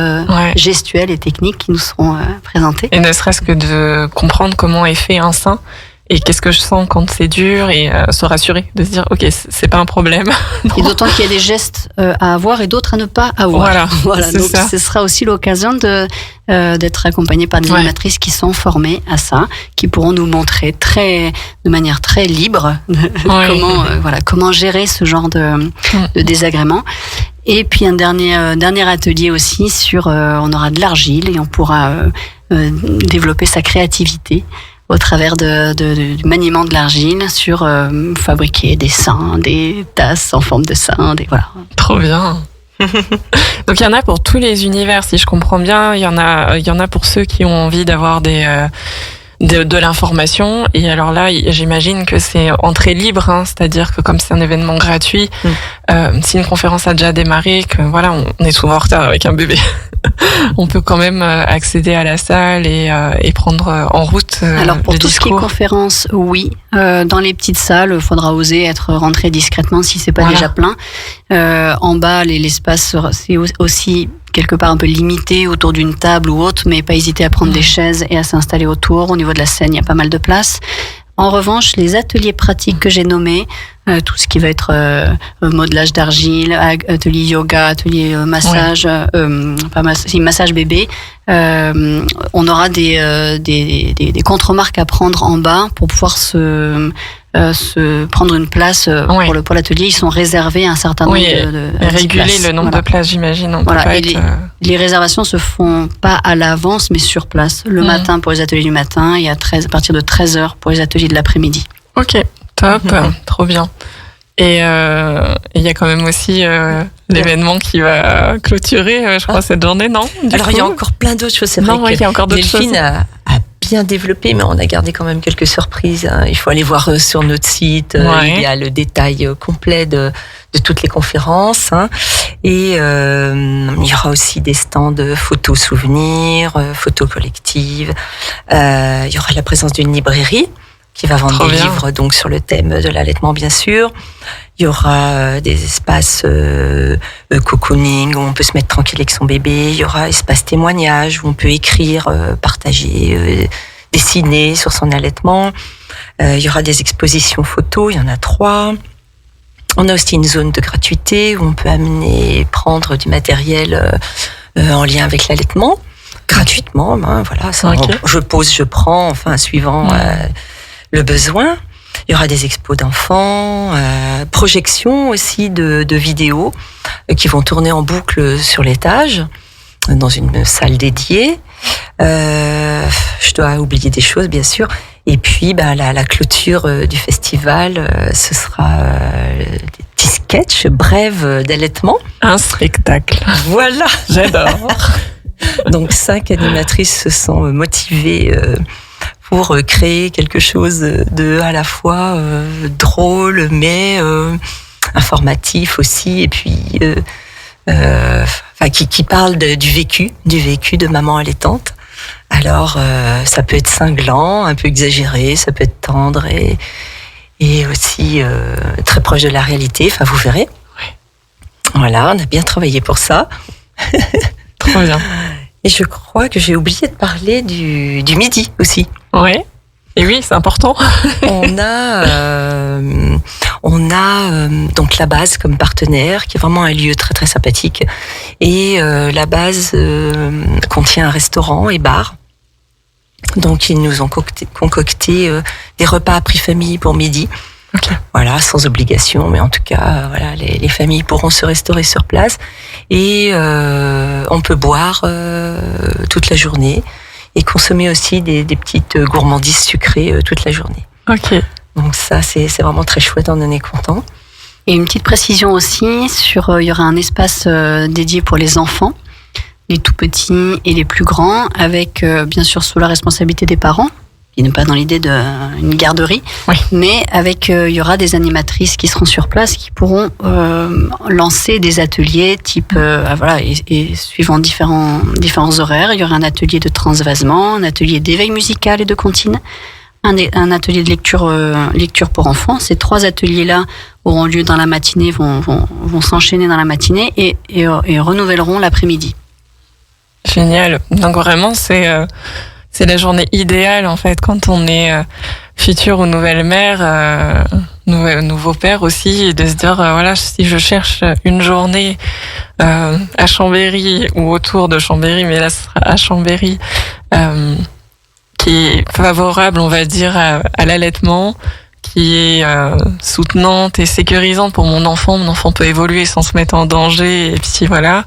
gestuelles et techniques qui nous seront présentées. Et ne serait-ce que de comprendre comment est fait un sein. Et qu'est-ce que je sens quand c'est dur, et se rassurer, de se dire ok, c'est pas un problème. Et d'autant qu'il y a des gestes à avoir et d'autres à ne pas avoir. Voilà. Donc ça. Ce sera aussi l'occasion d'être accompagné par des animatrices qui sont formées à ça, qui pourront nous montrer de manière très libre comment gérer ce genre de désagréments. Et puis un dernier atelier aussi sur on aura de l'argile et on pourra développer sa créativité. au travers du maniement de l'argile sur fabriquer des seins, des tasses en forme de seins, voilà. Trop bien. Donc il y en a pour tous les univers, si je comprends bien. Il y en a pour ceux qui ont envie d'avoir de l'information, et alors là j'imagine que c'est entrée libre, hein, c'est-à-dire que comme c'est un événement gratuit, si une conférence a déjà démarré, que voilà, on est souvent en retard avec un bébé, on peut quand même accéder à la salle et prendre en route alors pour le tout discours. Ce qui est conférence, oui, dans les petites salles, il faudra oser être rentré discrètement si c'est pas déjà plein. En bas, l'espace c'est aussi quelque part un peu limité autour d'une table ou autre, mais pas hésiter à prendre des chaises et à s'installer autour. Au niveau de la scène, il y a pas mal de place. En revanche, les ateliers pratiques que j'ai nommés, tout ce qui va être modelage d'argile, atelier yoga, atelier massage, massage bébé, on aura des contre-marques à prendre en bas pour pouvoir se prendre une place pour l'atelier. Ils sont réservés à un certain nombre de réguler places. Le nombre de places, j'imagine. On peut pas les réservations se font pas à l'avance, mais sur place. Le matin pour les ateliers du matin et à partir de 13h pour les ateliers de l'après-midi. Ok, top, trop bien. Et il y a quand même aussi l'événement qui va clôturer, je crois, cette journée, non? Alors, il y a encore plein d'autres choses. C'est vrai qu'il y a encore d'autres choses. Delphine a bien développé, mais on a gardé quand même quelques surprises. Hein. Il faut aller voir sur notre site. Il y a le détail complet de toutes les conférences. Hein. Et il y aura aussi des stands de photos souvenirs, photos collectives. Il y aura la présence d'une librairie qui va vendre des livres donc sur le thème de l'allaitement, bien sûr. Il y aura des espaces cocooning où on peut se mettre tranquille avec son bébé. Il y aura espace témoignage où on peut écrire, partager, dessiner sur son allaitement. Il y aura des expositions photos, il y en a 3. On a aussi une zone de gratuité où on peut prendre du matériel en lien avec l'allaitement, gratuitement. Hein, voilà, ça, je pose, je prends, enfin, suivant le besoin. Il y aura des expos d'enfants, projections aussi de vidéos qui vont tourner en boucle sur l'étage, dans une salle dédiée. Je dois oublier des choses, bien sûr. Et puis, la clôture du festival, ce sera des petits sketchs brèves d'allaitement. Un spectacle. Voilà. J'adore. Donc, 5 animatrices se sont motivées pour créer quelque chose de à la fois drôle, mais informatif aussi, et puis qui parle du vécu de maman allaitante. Alors, ça peut être cinglant, un peu exagéré, ça peut être tendre et aussi très proche de la réalité. Enfin, vous verrez. Ouais. Voilà, on a bien travaillé pour ça. Trop bien. Et je crois que j'ai oublié de parler du midi aussi. Ouais. Et oui, c'est important. On a donc la base comme partenaire, qui est vraiment un lieu très très sympathique. Et la base contient un restaurant et bar. Donc ils nous ont concocté des repas à prix famille pour midi. Okay. Voilà, sans obligation, mais en tout cas, voilà, les familles pourront se restaurer sur place et on peut boire toute la journée et consommer aussi des petites gourmandises sucrées toute la journée. Ok. Donc ça, c'est vraiment très chouette, on en est content. Et une petite précision aussi il y aura un espace dédié pour les enfants, les tout petits et les plus grands, avec bien sûr sous la responsabilité des parents. Il n'est pas dans l'idée d'une garderie, mais il y aura des animatrices qui seront sur place, qui pourront lancer des ateliers type, et suivant différents horaires. Il y aura un atelier de transvasement, un atelier d'éveil musical et de comptine, un atelier de lecture pour enfants. Ces 3 ateliers-là auront lieu dans la matinée, vont s'enchaîner dans la matinée et renouvelleront l'après-midi. Génial. Donc vraiment, c'est la journée idéale, en fait, quand on est future ou nouvelle mère, nouveau père aussi, de se dire, voilà, si je cherche une journée à Chambéry ou autour de Chambéry, mais là, ce sera à Chambéry, qui est favorable, on va dire, à l'allaitement, qui est soutenante et sécurisante pour mon enfant. Mon enfant peut évoluer sans se mettre en danger, et puis voilà.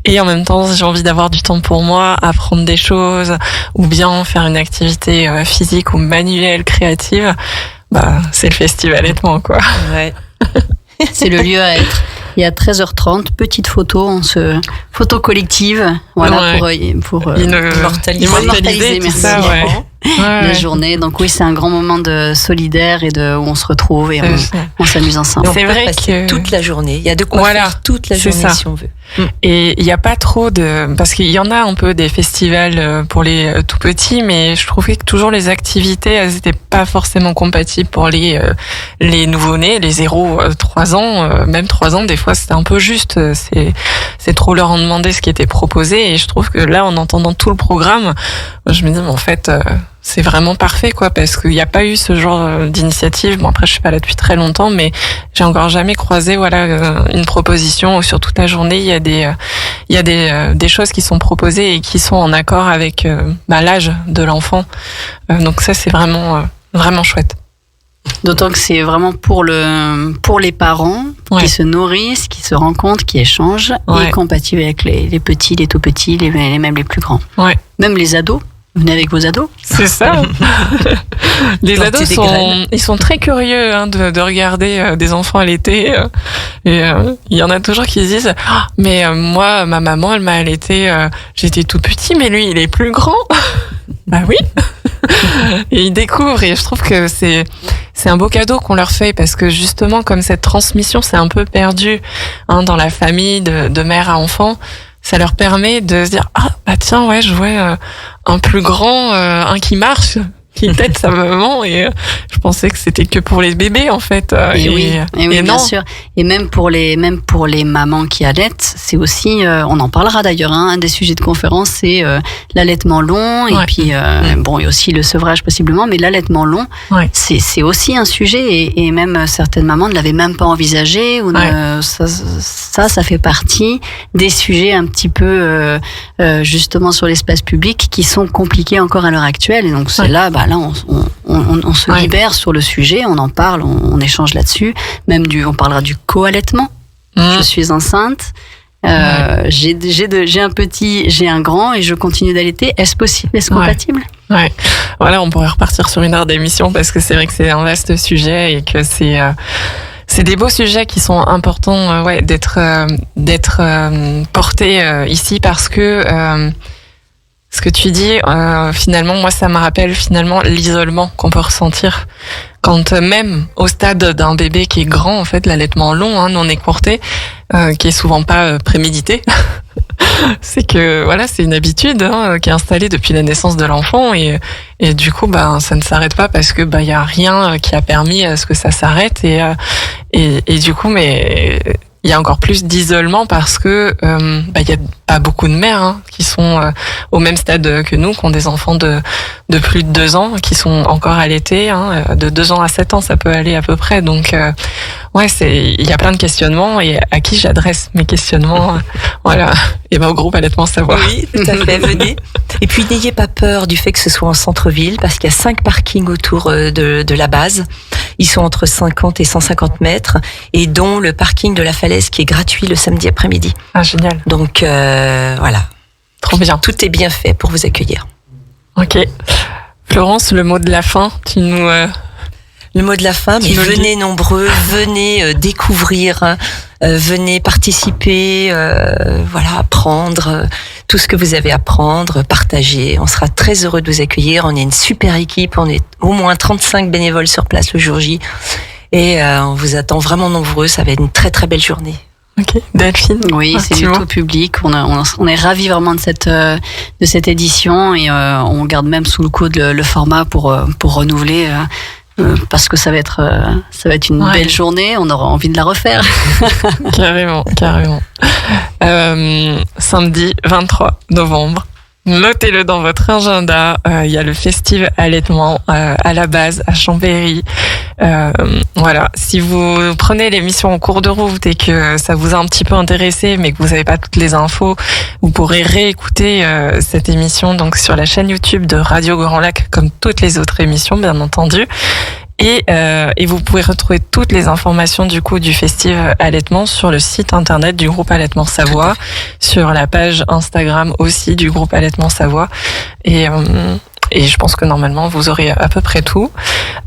Et en même temps, j'ai envie d'avoir du temps pour moi, apprendre des choses, ou bien faire une activité physique ou manuelle, créative. C'est le festival allaitement, quoi. Ouais. C'est le lieu à être. Et à 13h30, petite photo, photo collective, voilà, pour immortaliser, merci. Ça, ouais. La journée. Donc oui, c'est un grand moment de solidaire et où on se retrouve et on s'amuse ensemble. C'est vrai que toute la journée, il y a de quoi faire toute la journée si on veut. Et il n'y a pas trop parce qu'il y en a un peu des festivals pour les tout petits, mais je trouvais que toujours les activités, elles n'étaient pas forcément compatibles pour les nouveau-nés, les 0-3 ans, même 3 ans, des fois c'était un peu juste, c'est trop leur en demander ce qui était proposé, et je trouve que là, en entendant tout le programme, je me dis, mais en fait, c'est vraiment parfait, quoi, parce qu'il n'y a pas eu ce genre d'initiative. Bon, après, je suis pas là depuis très longtemps, mais j'ai encore jamais croisé, une proposition où sur toute la journée, il y a des choses qui sont proposées et qui sont en accord avec l'âge de l'enfant. Donc ça, c'est vraiment chouette. D'autant que c'est vraiment pour les parents qui se nourrissent, qui se rencontrent, qui échangent, et compatible avec les petits, les tout petits, même les plus grands. Ouais. Même les ados. Venez avec vos ados. C'est ça. Les ados ils sont très curieux de regarder des enfants allaiter. Et il y en a toujours qui disent mais moi, ma maman, elle m'a allaité, j'étais tout petit, mais lui, il est plus grand. Bah oui. Et ils découvrent, et je trouve que c'est un beau cadeau qu'on leur fait, parce que justement, comme cette transmission s'est un peu perdue dans la famille de mère à enfant, ça leur permet de se dire tiens, ouais, je vois un plus grand, un qui marche, qui tête sa maman, et je pensais que c'était que pour les bébés, en fait. Et oui, bien sûr. Et même pour les mamans qui allaitent, c'est aussi, on en parlera d'ailleurs, un des sujets de conférence, c'est l'allaitement long, et puis bon, et aussi le sevrage possiblement, mais l'allaitement long, c'est aussi un sujet, et même certaines mamans ne l'avaient même pas envisagé, ou ça fait partie des sujets un petit peu justement sur l'espace public qui sont compliqués encore à l'heure actuelle, et donc c'est là on se libère sur le sujet, on en parle, on échange là-dessus, même on parlera du co-allaitement. Je suis enceinte, j'ai un petit, j'ai un grand, et je continue d'allaiter. Est-ce possible? Est-ce compatible? Ouais. Voilà, on pourrait repartir sur une heure d'émission, parce que c'est vrai que c'est un vaste sujet, et que c'est des beaux sujets qui sont importants d'être portés ici, parce que ce que tu dis, finalement, moi, ça me rappelle finalement l'isolement qu'on peut ressentir quand même au stade d'un bébé qui est grand, en fait, l'allaitement long, non écourté, qui est souvent pas prémédité. C'est que c'est une habitude qui est installée depuis la naissance de l'enfant, et du coup ça ne s'arrête pas, parce que y a rien qui a permis à ce que ça s'arrête, et du coup il y a encore plus d'isolement, parce que il y a pas beaucoup de mères qui sont au même stade que nous, qui ont des enfants de plus de 2 ans, qui sont encore allaités, de 2 ans à 7 ans, ça peut aller à peu près. Donc il y a plein de questionnements, et à qui j'adresse mes questionnements, et au groupe Allaitement Savoir. Oui, tout à fait, venez. Et puis n'ayez pas peur du fait que ce soit en centre-ville, parce qu'il y a 5 parkings autour de la base. Ils sont entre 50 et 150 mètres, et dont le parking de la Falaise qui est gratuit le samedi après-midi. Ah, génial. Donc voilà. Trop bien. Tout est bien fait pour vous accueillir. Ok. Florence, le mot de la fin, tu nous... Le mot de la fin, mais venez nombreux, venez découvrir, venez participer, apprendre tout ce que vous avez à apprendre, partager. On sera très heureux de vous accueillir. On est une super équipe, on est au moins 35 bénévoles sur place le jour J, et on vous attend vraiment nombreux. Ça va être une très très belle journée. Ok, Delphine. Oui, c'est du tout public. On est ravis vraiment de cette édition, et on garde même sous le coude le format pour renouveler. Parce que ça va être une belle journée, on aura envie de la refaire. Carrément. Samedi 23 novembre. Notez-le dans votre agenda. Il y a le festival allaitement à la base à Chambéry. Si vous prenez l'émission en cours de route et que ça vous a un petit peu intéressé, mais que vous n'avez pas toutes les infos, vous pourrez réécouter cette émission donc sur la chaîne YouTube de Radio Grand Lac, comme toutes les autres émissions, bien entendu. Et vous pouvez retrouver toutes les informations du coup du Festive Allaitement sur le site internet du groupe Allaitement Savoie, sur la page Instagram aussi du groupe Allaitement Savoie. Et je pense que normalement, vous aurez à peu près tout.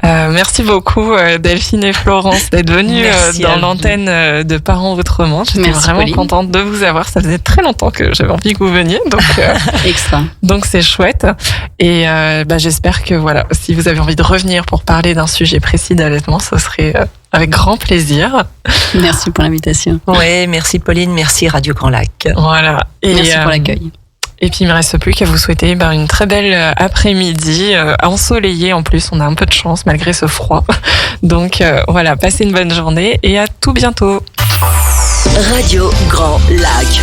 Merci beaucoup, Delphine et Florence, d'être venues dans l'antenne de Parents Autrement. J'étais vraiment Pauline. contente de vous avoir. Ça faisait très longtemps que j'avais envie que vous veniez. Donc, Extra. donc c'est chouette. Et j'espère que voilà, si vous avez envie de revenir pour parler d'un sujet précis d'allaitement, ce serait avec grand plaisir. Merci pour l'invitation. Ouais, merci Pauline, merci Radio Grand Lac. Voilà. Et, Merci pour l'accueil. Et puis il me reste plus qu'à vous souhaiter une très belle après-midi, ensoleillée en plus. On a un peu de chance malgré ce froid. Donc voilà, passez une bonne journée et à tout bientôt. Radio Grand Lac.